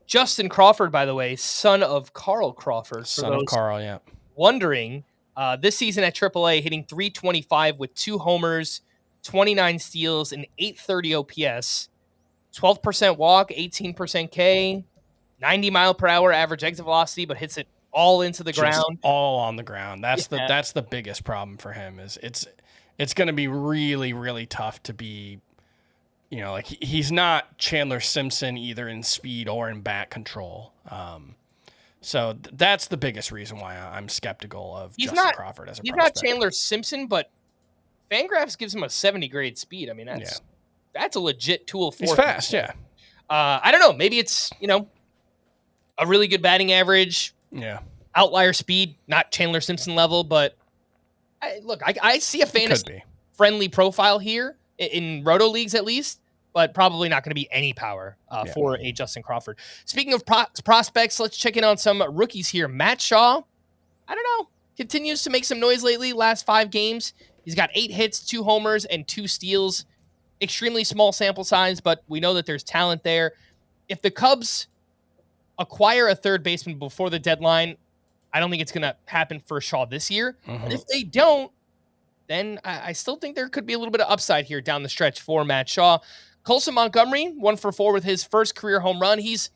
Justin Crawford, by the way, son of Carl Crawford.
Son of Carl, yeah.
Wondering, this season at AAA, hitting .325 with 2 homers, 29 steals, and 830 OPS, 12% walk, 18% K, 90 mile per hour average exit velocity, but hits it all into the ground.
All on the ground. That's the biggest problem for him. Is it's going to be really, really tough to be, he's not Chandler Simpson either in speed or in bat control. So that's the biggest reason why I'm skeptical of Justin Crawford as a prospect.
He's not Chandler Simpson, but Fangraphs gives him a 70 grade speed. I mean, that's a legit tool for him.
He's fast, yeah.
I don't know. Maybe it's, a really good batting average.
Yeah.
Outlier speed, not Chandler Simpson level, but I see a fantasy-friendly profile here in Roto leagues at least, but probably not going to be any power for a Justin Crawford. Speaking of prospects, let's check in on some rookies here. Matt Shaw, I don't know, continues to make some noise lately. Last 5 games, he's got 8 hits, 2 homers, and 2 steals. Extremely small sample size, but we know that there's talent there. If the Cubs acquire a third baseman before the deadline, I don't think it's going to happen for Shaw this year.
Mm-hmm.
But if they don't, then I still think there could be a little bit of upside here down the stretch for Matt Shaw. Colson Montgomery, 1 for 4 with his first career home run. He's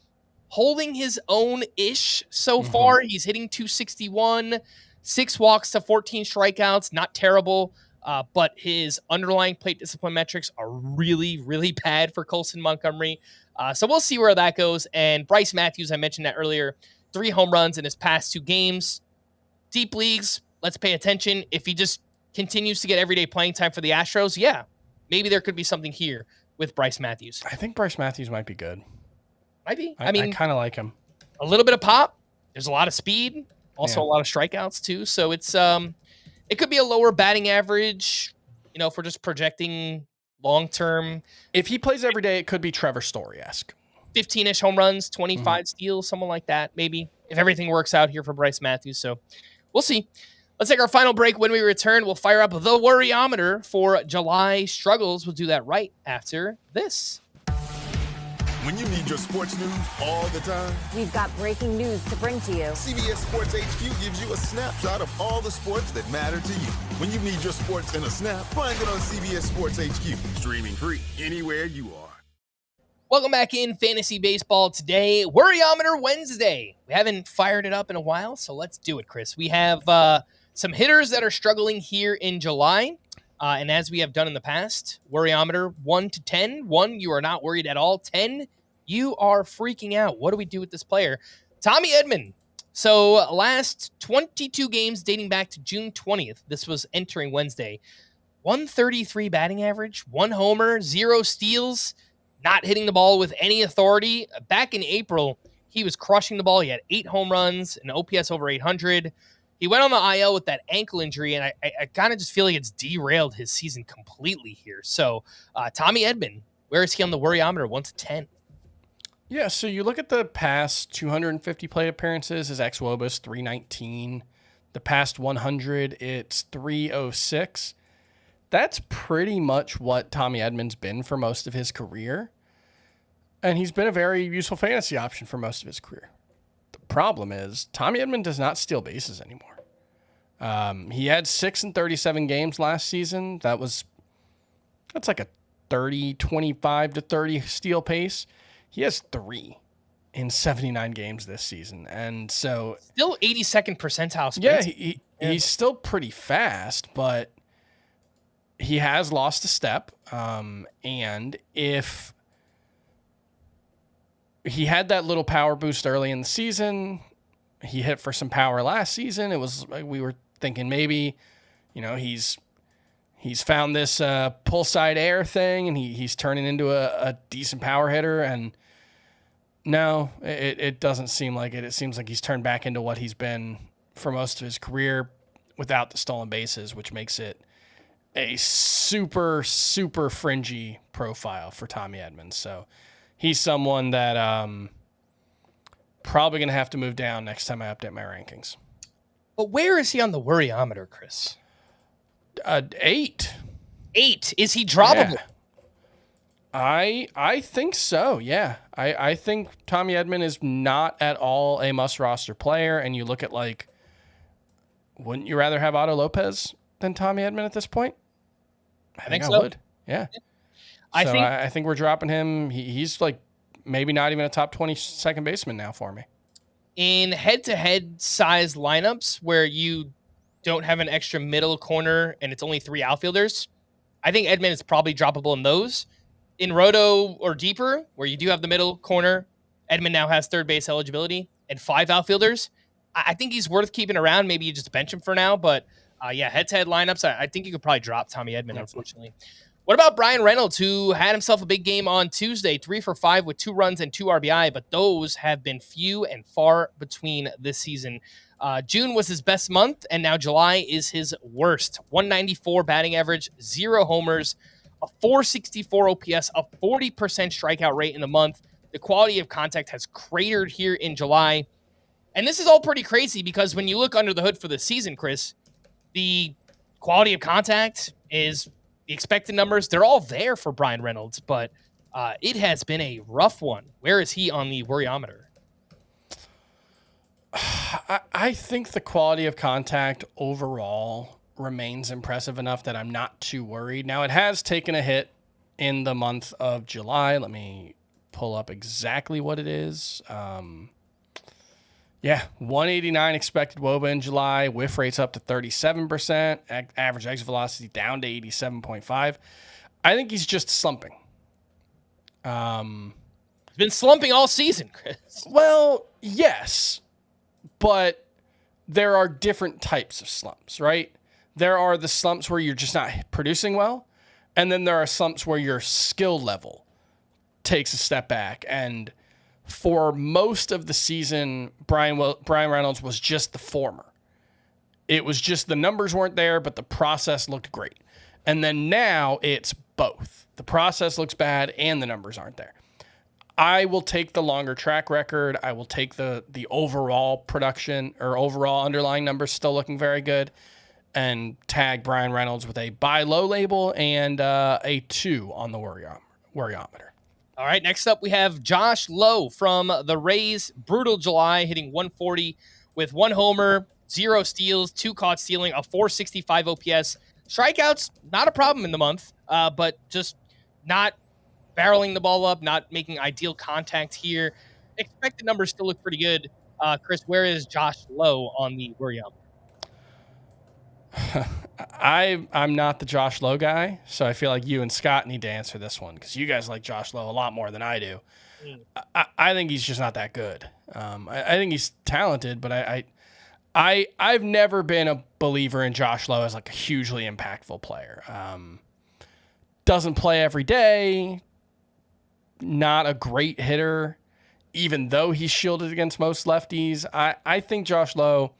holding his own-ish so far. He's hitting .261, 6 walks to 14 strikeouts. Not terrible, but his underlying plate discipline metrics are really, really bad for Colson Montgomery. So we'll see where that goes. And Bryce Matthews, I mentioned that earlier, 3 home runs in his past 2 games. Deep leagues, let's pay attention. If he just continues to get everyday playing time for the Astros, yeah, maybe there could be something here with Bryce Matthews.
I think Bryce Matthews might be good.
Might be.
I mean, I kind of like him.
A little bit of pop. There's a lot of speed. Also a lot of strikeouts too. So it's it could be a lower batting average, if we're just projecting long-term.
If he plays every day, it could be Trevor Story-esque.
15-ish home runs, 25 steals, someone like that, maybe, if everything works out here for Bryce Matthews. So we'll see. Let's take our final break. When we return, we'll fire up the worryometer for July struggles. We'll do that right after this.
When you need your sports news all the time,
we've got breaking news to bring to you.
CBS Sports HQ gives you a snapshot of all the sports that matter to you. When you need your sports in a snap, find it on CBS Sports HQ, streaming free anywhere you are.
Welcome back in Fantasy Baseball today. Worryometer Wednesday. We haven't fired it up in a while, so let's do it, Chris. We have some hitters that are struggling here in July. And as we have done in the past, worryometer 1 to 10. 1, you are not worried at all. 10, you are freaking out. What do we do with this player? Tommy Edman. So last 22 games dating back to June 20th. This was entering Wednesday. 133 batting average, 1 homer, 0 steals, not hitting the ball with any authority. Back in April, he was crushing the ball. He had 8 home runs, an OPS over 800. He went on the IL with that ankle injury, and I kind of just feel like it's derailed his season completely here. So, Tommy Edman, where is he on the worryometer, 1 to 10?
Yeah, so you look at the past 250 plate appearances, his xWOBA is 319. The past 100, it's 306. That's pretty much what Tommy Edman's been for most of his career. And he's been a very useful fantasy option for most of his career. The problem is Tommy Edman does not steal bases anymore. He had 6 in 37 games last season. That's like a 25 to 30 steal pace. He has 3 in 79 games this season. And so
still 82nd percentile speed.
Yeah, he's still pretty fast, but he has lost a step. And if he had that little power boost early in the season, he hit for some power last season. We were thinking maybe, he's found this pull side air thing and he's turning into a decent power hitter. And no, it doesn't seem like it. It seems like he's turned back into what he's been for most of his career without the stolen bases, which makes it a super, super fringy profile for Tommy Edman. So he's someone that probably going to have to move down next time I update my rankings.
But where is he on the worryometer, Chris?
8.
8. Is he droppable?
Yeah. I think so, yeah. I think Tommy Edman is not at all a must-roster player, and you look at, wouldn't you rather have Otto Lopez than Tommy Edman at this point? I think I would. Yeah. I think we're dropping him. He's maybe not even a top 20 second baseman now for me.
In head-to-head size lineups where you don't have an extra middle corner and it's only 3 outfielders, I think Edman is probably droppable in those. In Roto or deeper, where you do have the middle corner, Edman now has third base eligibility and 5 outfielders. I think he's worth keeping around. Maybe you just bench him for now, but head-to-head lineups, I think you could probably drop Tommy Edman, unfortunately. What about Brian Reynolds, who had himself a big game on Tuesday, 3 for 5 with 2 runs and 2 RBI, but those have been few and far between this season. June was his best month, and now July is his worst. 194 batting average, 0 homers, a 464 OPS, a 40% strikeout rate in the month. The quality of contact has cratered here in July. And this is all pretty crazy because when you look under the hood for the season, Chris, the quality of contact is the expected numbers. They're all there for Brian Reynolds, but it has been a rough one. Where is he on the worryometer?
I think the quality of contact overall remains impressive enough that I'm not too worried. Now, it has taken a hit in the month of July. Let me pull up exactly what it is. 189 expected WOBA in July. Whiff rate's up to 37%. Average exit velocity down to 87.5. I think he's just slumping.
He's been slumping all season, Chris.
Well, yes, but there are different types of slumps, right? There are the slumps where you're just not producing well, and then there are slumps where your skill level takes a step back. And for most of the season, Brian Reynolds was just the former. It was just the numbers weren't there, but the process looked great. And then now it's both. The process looks bad and the numbers aren't there. I will take the longer track record. I will take the overall production or overall underlying numbers still looking very good, and tag Brian Reynolds with a buy low label and a 2 on the worryometer.
All right, next up we have Josh Lowe from the Rays. Brutal July, hitting 140 with 1 homer, 0 steals, 2 caught stealing, a 465 OPS. Strikeouts, not a problem in the month, but just not barreling the ball up, not making ideal contact here. Expected numbers still look pretty good. Chris, where is Josh Lowe on the worryometer?
I'm not the Josh Lowe guy, so I feel like you and Scott need to answer this one because you guys like Josh Lowe a lot more than I do. I think he's just not that good. I think he's talented, but I've never been a believer in Josh Lowe as like a hugely impactful player. Doesn't play every day. Not a great hitter, even though he's shielded against most lefties. I think Josh Lowe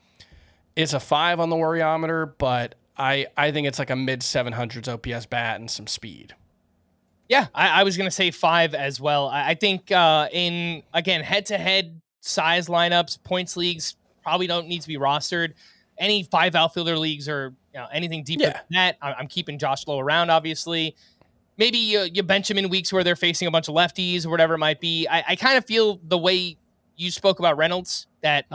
is a 5 on the worryometer, but I think it's like a mid 700s OPS bat and some speed.
Yeah, I was going to say 5 as well. I think in, again, head-to-head size lineups, points leagues probably don't need to be rostered. Any 5 outfielder leagues or anything deeper than that, I'm keeping Josh Lowe around, obviously. Maybe you bench him in weeks where they're facing a bunch of lefties or whatever it might be. I kind of feel the way you spoke about Reynolds, that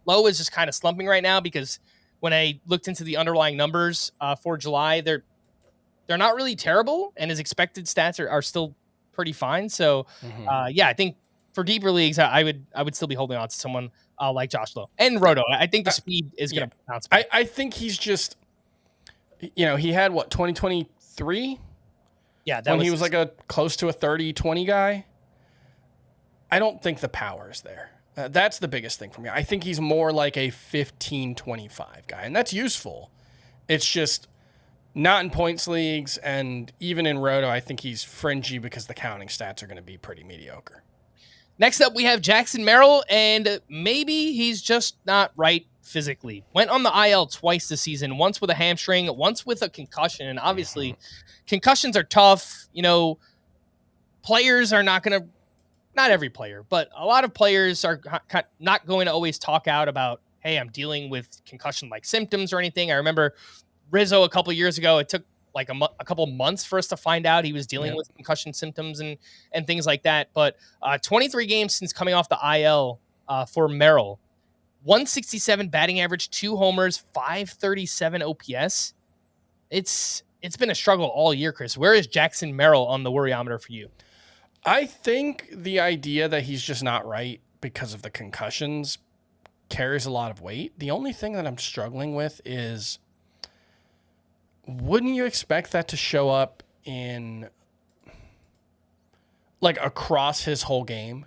Lowe is just kind of slumping right now because when I looked into the underlying numbers for July, they're not really terrible, and his expected stats are still pretty fine. So, I think for deeper leagues, I would still be holding on to someone like Josh Lowe and Roto. I think the speed is going to bounce back.
I think he's just, he had 2023?
Yeah,
when he was like a close to a 30-20 guy. I don't think the power is there. That's the biggest thing for me. I think he's more like a 15-25 guy, and that's useful. It's just not in points leagues, and even in Roto, I think he's fringy because the counting stats are going to be pretty mediocre.
Next up, we have Jackson Merrill, and maybe he's just not right physically. Went on the IL twice this season, once with a hamstring, once with a concussion, and obviously concussions are tough. Players are not going to, not every player, but a lot of players are not going to always talk out about, hey, I'm dealing with concussion-like symptoms or anything. I remember Rizzo a couple years ago, it took like a couple months for us to find out he was dealing with concussion symptoms and things like that. But 23 games since coming off the IL for Merrill, 167 batting average, 2 homers, 537 OPS. It's been a struggle all year, Chris. Where is Jackson Merrill on the worryometer for you?
I think the idea that he's just not right because of the concussions carries a lot of weight. The only thing that I'm struggling with is, wouldn't you expect that to show up in like across his whole game?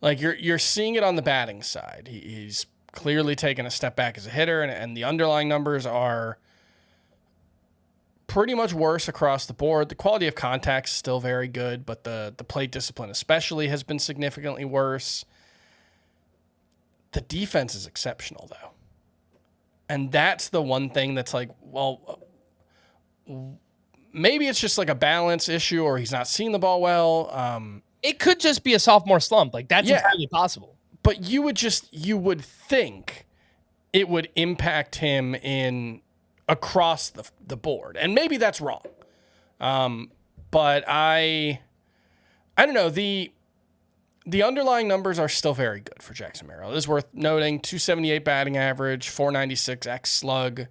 Like you're seeing it on the batting side. He's clearly taken a step back as a hitter, and the underlying numbers are pretty much worse across the board. The quality of contact is still very good, but the plate discipline especially has been significantly worse. The defense is exceptional, though. And that's the one thing that's like, well, maybe it's just like a balance issue or he's not seeing the ball well.
It could just be a sophomore slump. Like, that's entirely possible.
But you would think it would impact him in across the board. And maybe that's wrong. But I don't know. The underlying numbers are still very good for Jackson Merrill. It is worth noting, 278 batting average, 496 X slug.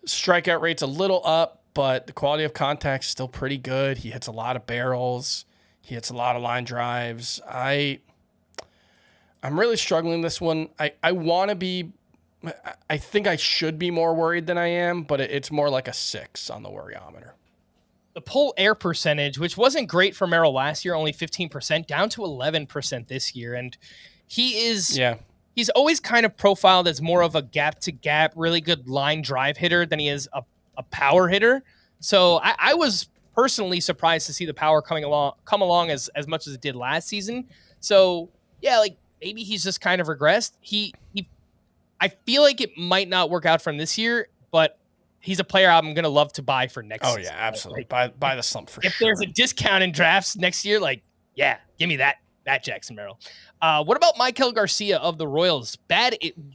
Strikeout rate's a little up, but the quality of contact is still pretty good. He hits a lot of barrels. He hits a lot of line drives. I'm really struggling this one. I want to be, I think I should be more worried than I am, but it's more like a 6 on the worryometer.
The pull air percentage, which wasn't great for Merrill last year, only 15%, down to 11% this year. And he's always kind of profiled as more of a gap-to-gap, really good line drive hitter than he is a power hitter. So I was personally surprised to see the power come along as much as it did last season. So, yeah, like maybe he's just kind of regressed. I feel like it might not work out for him this year, but he's a player I'm going to love to buy for next season.
Oh, yeah, absolutely. Like, buy the slump for sure.
If there's a discount in drafts next year, like Yeah, give me that Jackson Merrill. What about Michael Garcia of the Royals?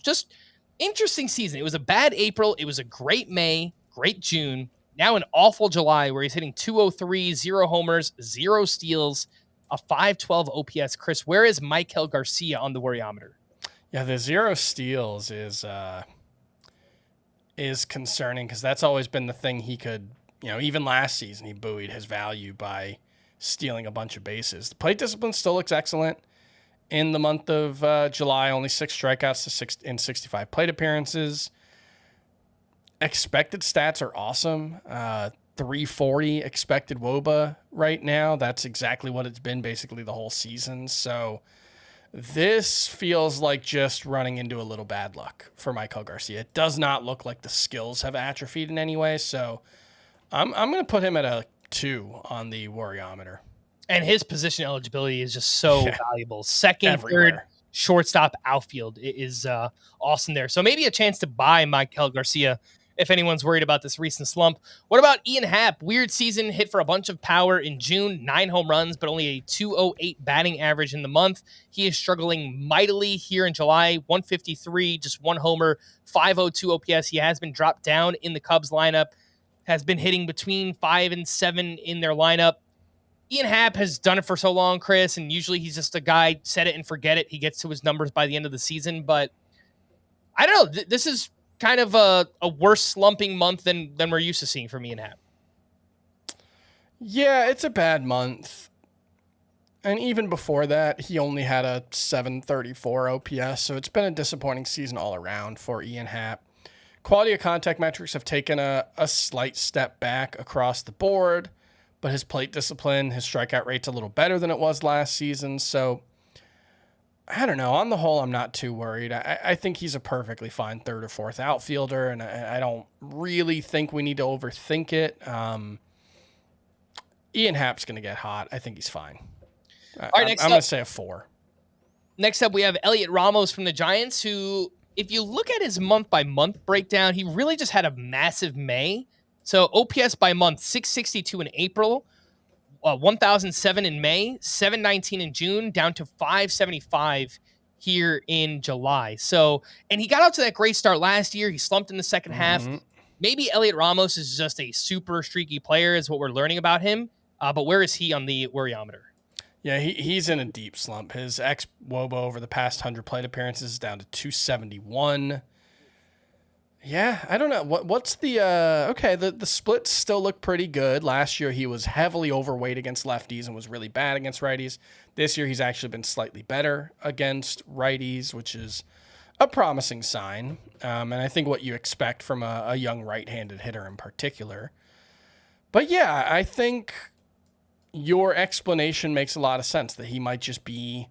Just interesting season. It was a bad April. It was a great May, great June. Now an awful July where he's hitting 203, 0 homers, 0 steals, a 512 OPS. Chris, where is Michael Garcia on the worryometer?
Yeah, the 0 steals is concerning because that's always been the thing he could, even last season he buoyed his value by stealing a bunch of bases. The plate discipline still looks excellent. In the month of July, only 6 strikeouts in 65 plate appearances. Expected stats are awesome. 340 expected WOBA right now. That's exactly what it's been basically the whole season. So this feels like just running into a little bad luck for Michael Garcia. It does not look like the skills have atrophied in any way. So I'm going to put him at a 2 on the worryometer.
And his position eligibility is just so valuable. Second,
Everywhere.
third, shortstop, outfield is awesome there. So maybe a chance to buy Michael Garcia if anyone's worried about this recent slump. What about Ian Happ? Weird season, hit for a bunch of power in June, 9 home runs, but only a 208 batting average in the month. He is struggling mightily here in July, 153, just 1 homer, 502 OPS. He has been dropped down in the Cubs lineup, has been hitting between 5 and 7 in their lineup. Ian Happ has done it for so long, Chris, and usually he's just a guy, set it and forget it. He gets to his numbers by the end of the season, but I don't know. This is kind of a worse slumping month than we're used to seeing from Ian Happ.
Yeah, it's a bad month. And even before that, he only had a 734 OPS, so it's been a disappointing season all around for Ian Happ. Quality of contact metrics have taken a slight step back across the board, but his plate discipline, his strikeout rate's a little better than it was last season. So I don't know. On the whole, I'm not too worried. I think he's a perfectly fine 3rd or 4th outfielder, and I don't really think we need to overthink it. Ian Happ's going to get hot. I think he's fine.
All right,
I'm going to say a 4.
Next up, we have Elliot Ramos from the Giants, who, if you look at his month-by-month breakdown, he really just had a massive May. So OPS by month, 662 in April, 1,007 in May, 719 in June, down to 575 here in July. So, and he got out to that great start last year. He slumped in the second half. Maybe Elliot Ramos is just a super streaky player is what we're learning about him. But where is he on the worryometer?
Yeah, he's in a deep slump. His ex-WOBA over the past 100 plate appearances is down to 271. Yeah, I don't know. What's the okay, the splits still look pretty good. Last year he was heavily overweight against lefties and was really bad against righties. This year he's actually been slightly better against righties, which is a promising sign. And I think what you expect from a young right-handed hitter in particular. But yeah, I think your explanation makes a lot of sense that he might just be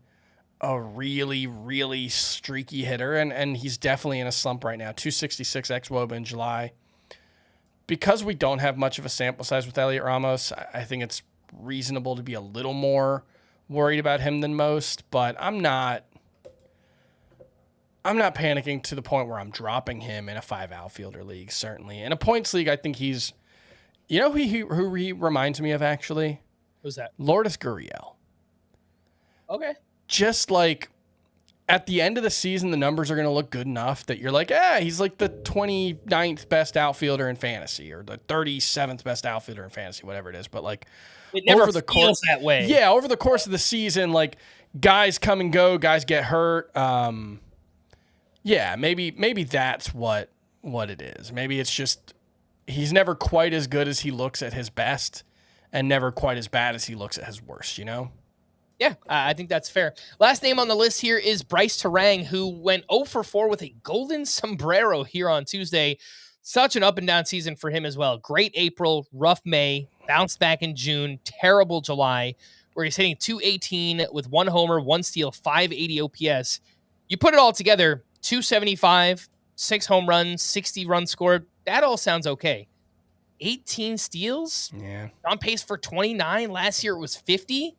a really, really streaky hitter, and he's definitely in a slump right now. 266 ex-WOBA in July. Because we don't have much of a sample size with Elliot Ramos, I think it's reasonable to be a little more worried about him than most, but I'm not panicking to the point where I'm dropping him in a 5 outfielder league, certainly. In a points league, I think he's, who he reminds me of, actually?
Who's that?
Lourdes Gurriel.
Okay.
Just like at the end of the season, the numbers are going to look good enough that you're like, he's like the 29th best outfielder in fantasy or the 37th best outfielder in fantasy, whatever it is. But like
it never
over the
feels that way.
Yeah, over the course of the season, like guys come and go, guys get hurt. Yeah, maybe that's what it is. Maybe it's just he's never quite as good as he looks at his best and never quite as bad as he looks at his worst,
Yeah, I think that's fair. Last name on the list here is Bryce Terang, who went 0 for 4 with a golden sombrero here on Tuesday. Such an up and down season for him as well. Great April, rough May, bounced back in June, terrible July, where he's hitting 218 with 1 homer, 1 steal, 580 OPS. You put it all together, 275, 6 home runs, 60 runs scored. That all sounds okay. 18 steals?
Yeah.
On pace for 29. Last year it was 50.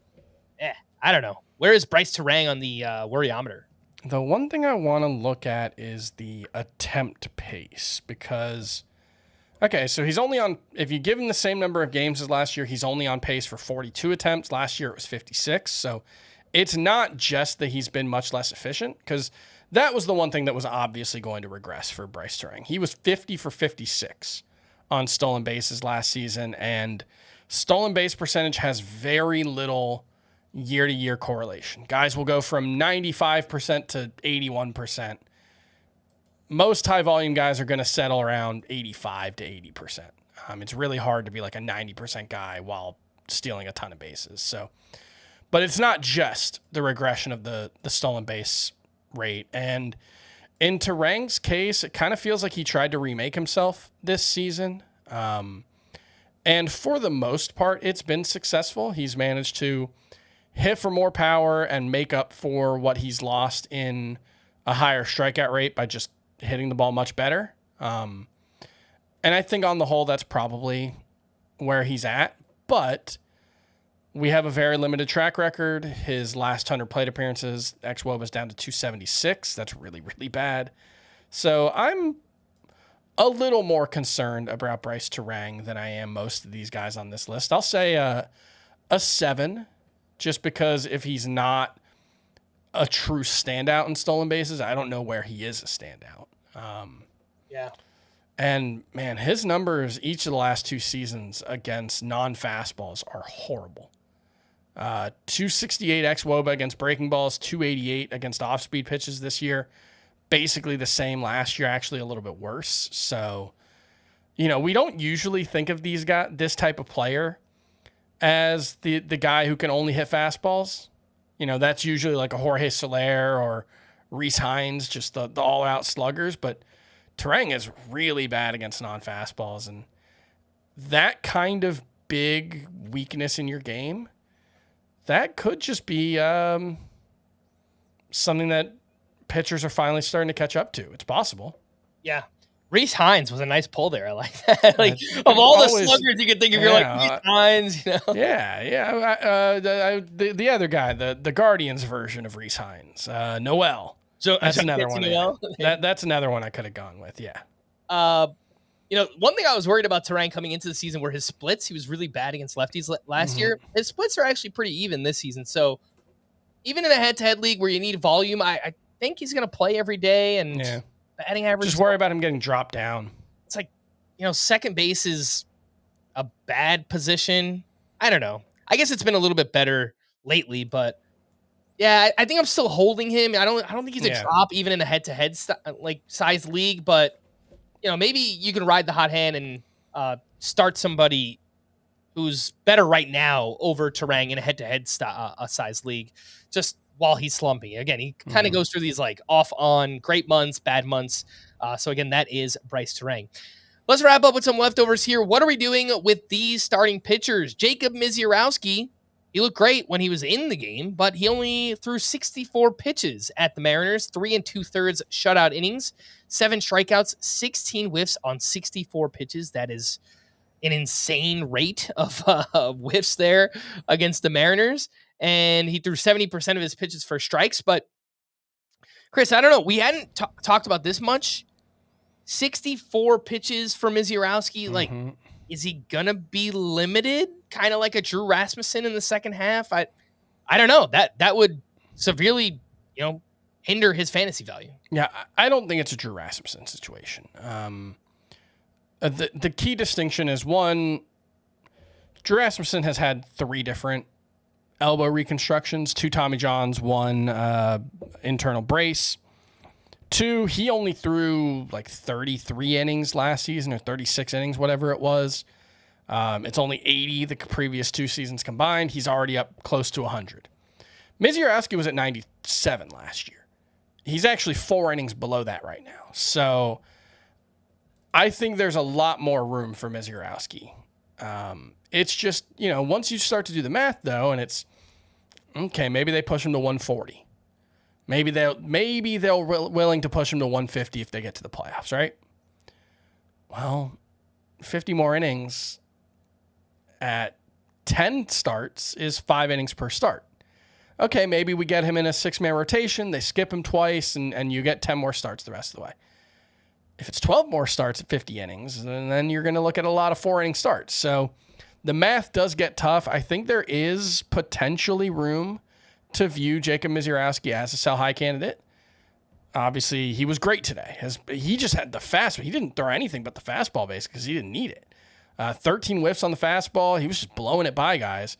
I don't know. Where is Bryce Terang on the worryometer?
The one thing I want to look at is the attempt pace because Okay, so he's only on, if you give him the same number of games as last year, he's only on pace for 42 attempts. Last year it was 56. So it's not just that he's been much less efficient, because that was the one thing that was obviously going to regress for Bryce Turang. He was 50 for 56 on stolen bases last season, and stolen base percentage has very little year-to-year correlation. Guys will go from 95% to 81%. Most high-volume guys are going to settle around 85 to 80%. It's really hard to be like a 90% guy while stealing a ton of bases. So, but it's not just the regression of the stolen base rate. And in Turang's case, it kind of feels like he tried to remake himself this season. And for the most part, it's been successful. He's managed to hit for more power and make up for what he's lost in a higher strikeout rate by just hitting the ball much better. And I think on the whole, that's probably where he's at. But we have a very limited track record. His last 100 plate appearances, xWOBA is down to 276. That's really, really bad. So I'm a little more concerned about Bryce Turang than I am most of these guys on this list. I'll say a 7, just because if he's not a true standout in stolen bases, I don't know where he is a standout.
Yeah.
And man, his numbers each of the last 2 seasons against non-fastballs are horrible. 268 xWOBA against breaking balls, 288 against off-speed pitches this year. Basically the same last year, actually a little bit worse. So, we don't usually think of this type of player as the guy who can only hit fastballs. That's usually like a Jorge Soler or Rhys Hines, just the all-out sluggers. But Turang is really bad against non-fastballs. And that kind of big weakness in your game, that could just be something that pitchers are finally starting to catch up to. It's possible.
Yeah. Rhys Hines was a nice pull there. I like that. Of all the sluggers you could think of, you're like Rhys Hines,
Yeah. The other guy, the Guardians version of Rhys Hines, Noel.
So
that's another one. That's another one I could have gone with. Yeah.
One thing I was worried about Turang coming into the season were his splits. He was really bad against lefties last year. His splits are actually pretty even this season. So even in a head-to-head league where you need volume, I think he's going to play every day, and batting average.
Just worry about him getting dropped down.
It's like, second base is a bad position. I don't know. I guess it's been a little bit better lately, but yeah, I think I'm still holding him. I don't think he's a drop even in a head-to-head size league, but maybe you can ride the hot hand and start somebody who's better right now over Turang in a head-to-head size league, just while he's slumping. Again, he kind of goes through these off on great months, bad months. So again, that is Bryce Turang. Let's wrap up with some leftovers here. What are we doing with these starting pitchers? Jacob Misiorowski, he looked great when he was in the game, but he only threw 64 pitches at the Mariners, 3 2/3 shutout innings, 7 strikeouts, 16 whiffs on 64 pitches. That is an insane rate of whiffs there against the Mariners. And he threw 70% of his pitches for strikes. But, Chris, I don't know. We hadn't talked about this much. 64 pitches for Misiorowski. Is he going to be limited? Kind of like a Drew Rasmussen in the second half? I don't know. That would severely, hinder his fantasy value.
Yeah, I don't think it's a Drew Rasmussen situation. The key distinction is, one, Drew Rasmussen has had 3 different elbow reconstructions, 2 Tommy Johns, 1 internal brace. 2, he only threw 33 innings last season, or 36 innings, whatever it was. It's only 80 the previous 2 seasons combined. He's already up close to 100. Misiorowski was at 97 last year. He's actually 4 innings below that right now. So I think there's a lot more room for Misiorowski. It's just, once you start to do the math, though, and it's, okay, maybe they push him to 140. Maybe they'll willing to push him to 150 if they get to the playoffs, right? Well, 50 more innings at 10 starts is 5 innings per start. Okay, maybe we get him in a 6-man rotation. They skip him twice, and you get 10 more starts the rest of the way. If it's 12 more starts at 50 innings, then you're going to look at a lot of 4-inning starts. So the math does get tough. I think there is potentially room to view Jacob Misiorowski as a sell-high candidate. Obviously, he was great today. He just had the fastball. He didn't throw anything but the fastball base because he didn't need it. 13 whiffs on the fastball. He was just blowing it by guys.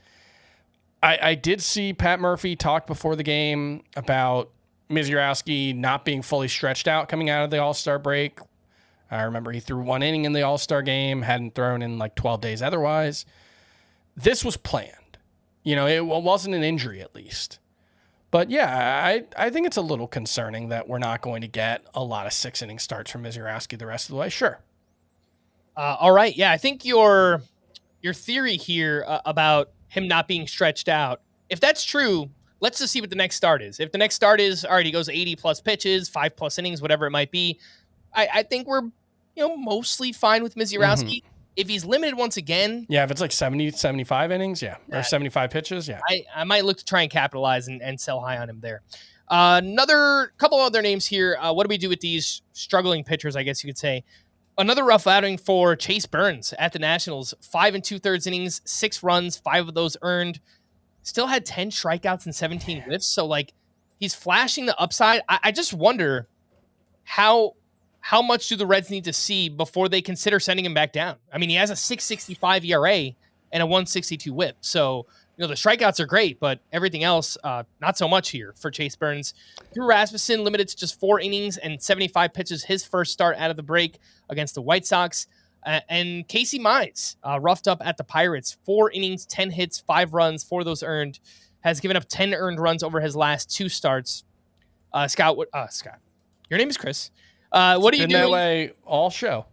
I did see Pat Murphy talk before the game about Misiorowski not being fully stretched out coming out of the All-Star break. I remember he threw 1 inning in the All-Star game, hadn't thrown in like 12 days otherwise. This was planned. It wasn't an injury at least. But yeah, I think it's a little concerning that we're not going to get a lot of 6-inning starts from Misiorowski the rest of the way. Sure.
All right. Yeah, I think your theory here about him not being stretched out, if that's true, let's just see what the next start is. If the next start is, all right, he goes 80-plus pitches, 5+ innings, whatever it might be, I think we're mostly fine with Misiorowski. Mm-hmm. If he's limited once again.
Yeah, if it's like 70, 75 innings, yeah. Or 75 pitches, yeah.
I might look to try and capitalize and sell high on him there. Another couple other names here. What do we do with these struggling pitchers, I guess you could say? Another rough outing for Chase Burns at the Nationals. 5 2/3 innings, 6 runs, 5 of those earned. Still had 10 strikeouts and 17 whiffs. So, he's flashing the upside. I just wonder how much do the Reds need to see before they consider sending him back down? I mean, he has a 6.65 ERA and a 1.62 whip. So, the strikeouts are great, but everything else, not so much here for Chase Burns. Drew Rasmussen limited to just 4 innings and 75 pitches, his first start out of the break against the White Sox. And Casey Mize, roughed up at the Pirates, 4 innings, 10 hits, 5 runs, 4 of those earned, has given up 10 earned runs over his last 2 starts. Scott, your name is Chris. What are you doing?
That way all show.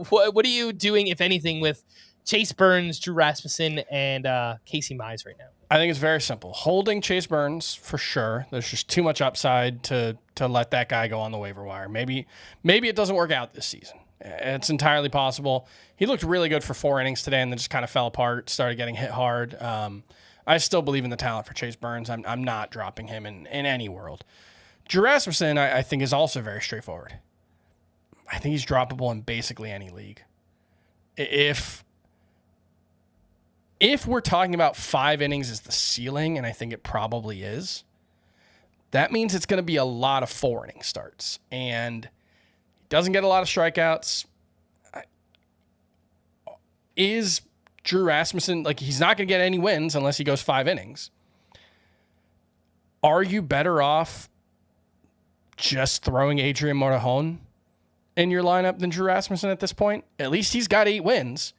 What are you doing, if anything, with Chase Burns, Drew Rasmussen, and Casey Mize right now?
I think it's very simple. Holding Chase Burns for sure. There's just too much upside to let that guy go on the waiver wire. Maybe it doesn't work out this season. It's entirely possible. He looked really good for 4 innings today and then just kind of fell apart, started getting hit hard. I still believe in the talent for Chase Burns. I'm not dropping him in any world. Drew Rasmussen, I think, is also very straightforward. I think he's droppable in basically any league. If we're talking about 5 innings as the ceiling, and I think it probably is, that means it's going to be a lot of 4-inning starts. And he doesn't get a lot of strikeouts. Is Drew Rasmussen, he's not going to get any wins unless he goes 5 innings. Are you better off just throwing Adrian Morejon in your lineup than Drew Rasmussen at this point? At least he's got 8 wins.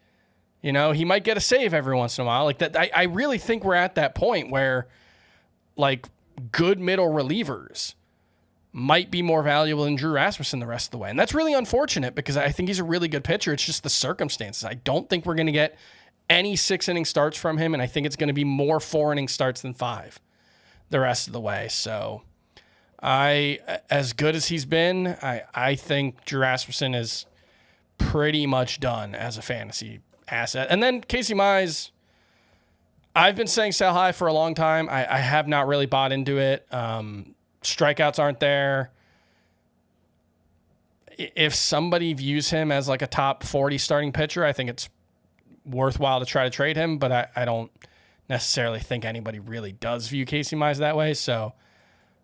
He might get a save every once in a while. I really think we're at that point where good middle relievers might be more valuable than Drew Rasmussen the rest of the way. And that's really unfortunate because I think he's a really good pitcher. It's just the circumstances. I don't think we're going to get any 6-inning starts from him, and I think it's going to be more 4-inning starts than 5 the rest of the way. So as good as he's been, I think Drew Rasmussen is pretty much done as a fantasy asset. And then Casey Mize, I've been saying sell high for a long time. I have not really bought into it. Strikeouts aren't there. If somebody views him as a top 40 starting pitcher, I think it's worthwhile to try to trade him, but I don't necessarily think anybody really does view Casey Mize that way. So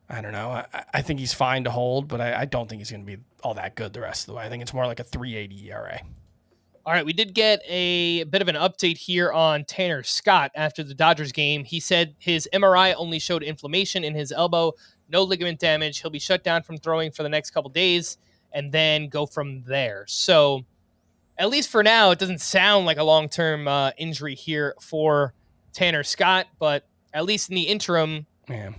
I don't know. I think he's fine to hold, but I don't think he's going to be all that good the rest of the way. I think it's more like a 3.80 ERA.
All right, we did get a bit of an update here on Tanner Scott after the Dodgers game. He said his MRI only showed inflammation in his elbow, no ligament damage. He'll be shut down from throwing for the next couple days and then go from there. So at least for now, it doesn't sound like a long-term injury here for Tanner Scott, but at least in the interim,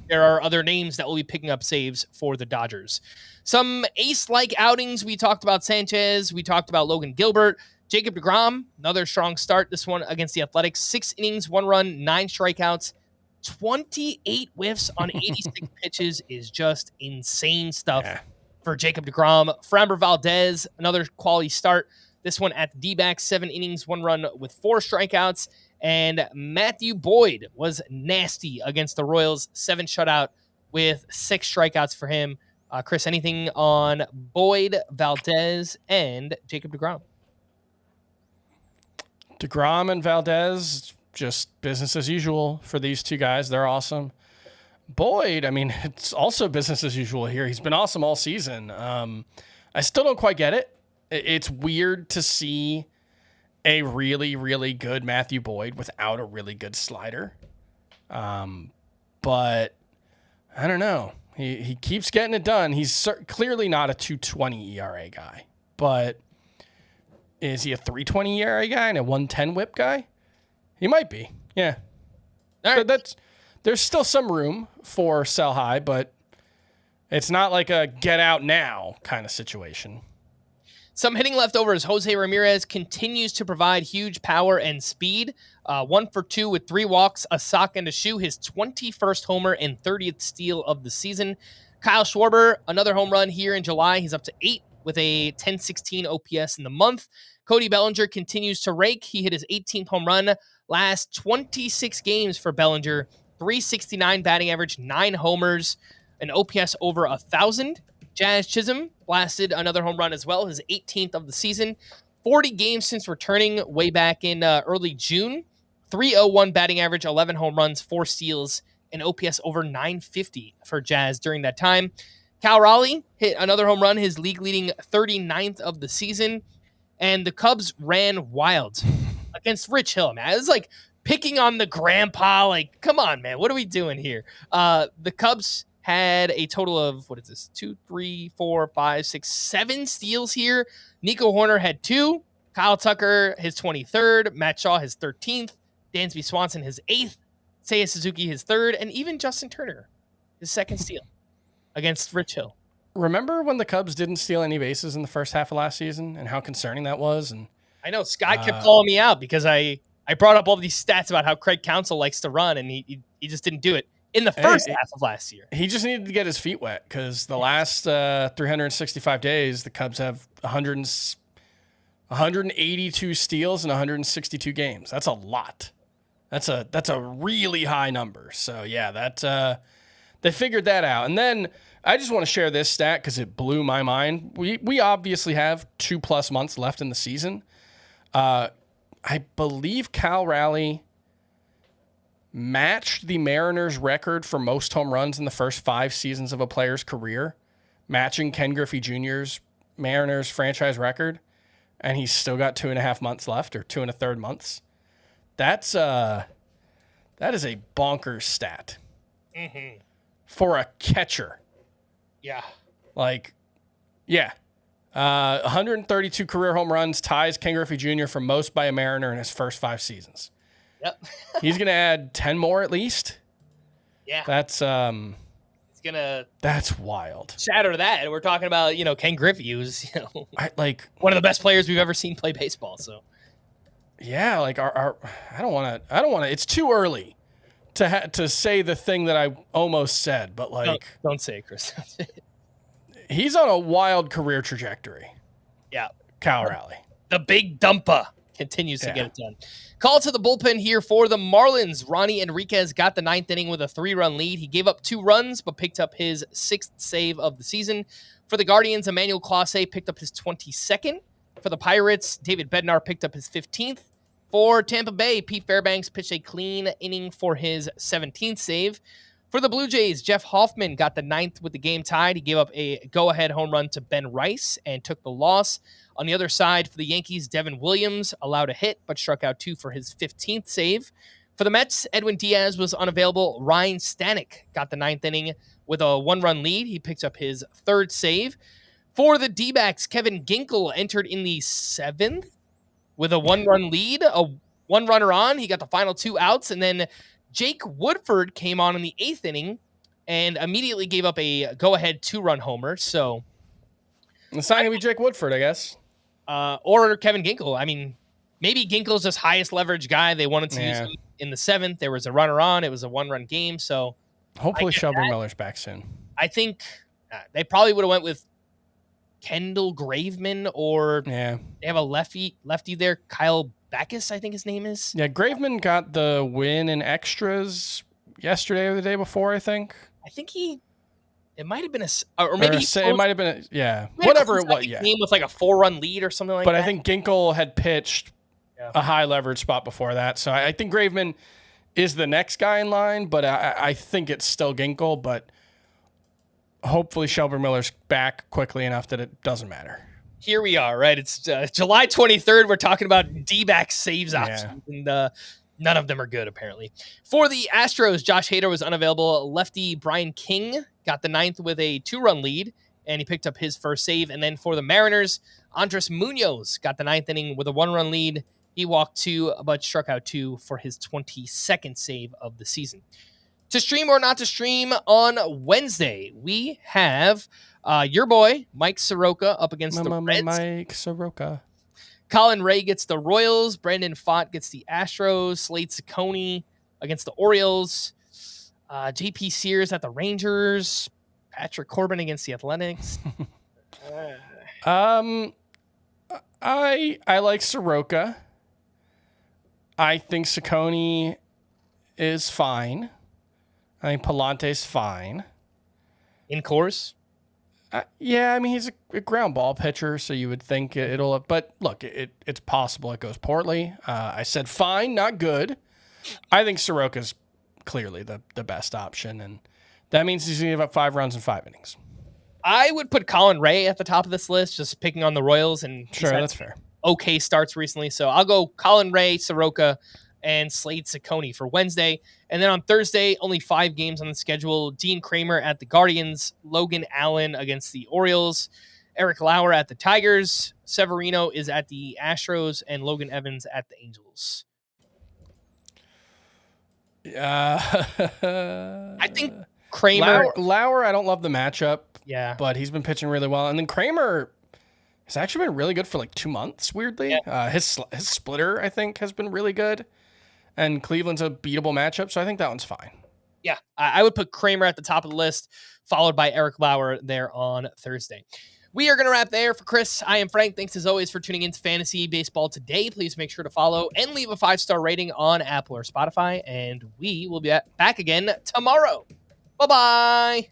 there are other names that will be picking up saves for the Dodgers. Some ace-like outings. We talked about Sanchez. We talked about Logan Gilbert. Jacob deGrom, another strong start. This one against the Athletics. 6 innings, 1 run, 9 strikeouts, 28 whiffs on 86 pitches is just insane stuff for Jacob deGrom. Framber Valdez, another quality start. This one at the D-backs, 7 innings, 1 run with 4 strikeouts. And Matthew Boyd was nasty against the Royals. 7 shutout with 6 strikeouts for him. Chris, anything on Boyd, Valdez, and Jacob deGrom?
DeGrom and Valdez, just business as usual for these two guys. They're awesome. Boyd, I mean, it's also business as usual here. He's been awesome all season. I still don't quite get it. It's weird to see a really, really good Matthew Boyd without a really good slider. But I don't know. He keeps getting it done. He's clearly not a 2.20 ERA guy, but is he a 3.20 ERA guy and a 1.10 WHIP guy? He might be. Yeah.
All right.
There's still some room for sell high, but it's not like a get out now kind of situation.
Some hitting leftovers. Jose Ramirez continues to provide huge power and speed. 1 for 2 with 3 walks, a sock, and a shoe. His 21st homer and 30th steal of the season. Kyle Schwarber, another home run here in July. He's up to 8 with a 10.16 OPS in the month. Cody Bellinger continues to rake. He hit his 18th home run last 26 games for Bellinger. 369 batting average, 9 homers, an OPS over 1,000. Jazz Chisholm blasted another home run as well, his 18th of the season. 40 games since returning way back in early June. 301 batting average, 11 home runs, 4 steals, and OPS over 950 for Jazz during that time. Cal Raleigh hit another home run, his league-leading 39th of the season. And the Cubs ran wild against Rich Hill, man. It was like picking on the grandpa. Like, come on, man. What are we doing here? The Cubs had a total of, 2, 3, 4, 5, 6, 7 steals here. Nico Horner had 2. Kyle Tucker, his 23rd. Matt Shaw, his 13th. Dansby Swanson, his 8th. Seiya Suzuki, his 3rd. And even Justin Turner, his 2nd steal against Rich Hill.
Remember when the Cubs didn't steal any bases in the first half of last season and how concerning that was? And
I know Scott kept calling me out because I brought up all these stats about how Craig Counsell likes to run, and he just didn't do it in the first half of last year.
He just needed to get his feet wet because the last 365 days, the Cubs have 182 steals in 162 games. That's a lot. That's a really high number. So yeah, they figured that out. And then I just want to share this stat because it blew my mind. We obviously have 2+ months left in the season. I believe Cal Raleigh matched the Mariners' record for most home runs in the first 5 seasons of a player's career, matching Ken Griffey Jr.'s Mariners franchise record, and he's still got 2.5 months left, or 2 1/3 months. That is a bonkers stat for a catcher.
Yeah.
132 career home runs, ties Ken Griffey Jr. for most by a Mariner in his first 5 seasons.
Yep.
He's going to add 10 more at least.
Yeah.
That's that's wild.
Shatter that. And we're talking about, Ken Griffey, who's,
one
of the best players we've ever seen play baseball. So
yeah, I don't want to, it's too early to say the thing that I almost said, but
don't say it, Chris.
He's on a wild career trajectory.
Yeah.
Cal Raleigh.
The big dumper continues to get it done. Call to the bullpen here for the Marlins. Ronnie Enriquez got the 9th inning with a 3-run lead. He gave up 2 runs, but picked up his 6th save of the season. For the Guardians, Emmanuel Clase picked up his 22nd. For the Pirates, David Bednar picked up his 15th. For Tampa Bay, Pete Fairbanks pitched a clean inning for his 17th save. For the Blue Jays, Jeff Hoffman got the 9th with the game tied. He gave up a go-ahead home run to Ben Rice and took the loss. On the other side, for the Yankees, Devin Williams allowed a hit, but struck out 2 for his 15th save. For the Mets, Edwin Diaz was unavailable. Ryan Stanek got the 9th inning with a 1-run lead. He picked up his 3rd save. For the D-backs, Kevin Ginkel entered in the 7th with a 1-run lead, a 1-runner on. He got the final 2 outs, and then Jake Woodford came on in the 8th inning and immediately gave up a go-ahead 2-run homer. So
it's not going to be Jake Woodford, I guess.
Or Kevin Ginkel. I mean, maybe Ginkel's this highest leverage guy. They wanted to use him in the 7th. There was a runner on. It was a 1-run game. So
hopefully Shelby Miller's back soon.
I think they probably would have went with Kendall Graveman, or they have a lefty there, Kyle Backus, I think his name is.
Yeah, Graveman got the win in extras yesterday or the day before, I think.
I think he It might have been or maybe
it might have been whatever it was. Yeah,
game with like a 4-run lead or something like that.
But I think Ginkel had pitched a high leverage spot before that, so I think Graveman is the next guy in line. But I think it's still Ginkel. But hopefully Shelby Miller's back quickly enough that it doesn't matter.
Here we are, right? It's July 23rd. We're talking about D-back saves options, and none of them are good, apparently. For the Astros, Josh Hader was unavailable. Lefty Brian King got the 9th with a 2-run lead, and he picked up his first save. And then for the Mariners, Andres Munoz got the 9th inning with a 1-run lead. He walked 2, but struck out 2 for his 22nd save of the season. To stream or not to stream on Wednesday, we have your boy, Mike Soroka, up against the Reds.
Mike Soroka.
Colin Ray gets the Royals. Brandon Pfaadt gets the Astros. Slade Ciccone against the Orioles. JP Sears at the Rangers. Patrick Corbin against the Athletics.
I like Soroka. I think Ciccone is fine. I think Palante's fine.
In course?
Yeah, I mean, he's a ground ball pitcher, so you would think it'll... But look, it's possible it goes poorly. I said fine, not good. I think Soroka's clearly the best option, and that means he's going to give up 5 runs in 5 innings.
I would put Colin Ray at the top of this list, just picking on the Royals. And
sure, that's fair.
Okay starts recently, so I'll go Colin Ray, Soroka, and Slade Ciccone for Wednesday. And then on Thursday, only 5 games on the schedule. Dean Kramer at the Guardians, Logan Allen against the Orioles, Eric Lauer at the Tigers, Severino is at the Astros, and Logan Evans at the Angels. I think Kramer...
Lauer, I don't love the matchup.
Yeah.
But he's been pitching really well. And then Kramer has actually been really good for like 2 months, weirdly. Yeah. His splitter, I think, has been really good. And Cleveland's a beatable matchup, so I think that one's fine.
Yeah, I would put Kramer at the top of the list, followed by Eric Lauer there on Thursday. We are going to wrap there. For Chris, I am Frank. Thanks as always for tuning into Fantasy Baseball today. Please make sure to follow and leave a 5-star rating on Apple or Spotify. And we will be back again tomorrow. Bye-bye.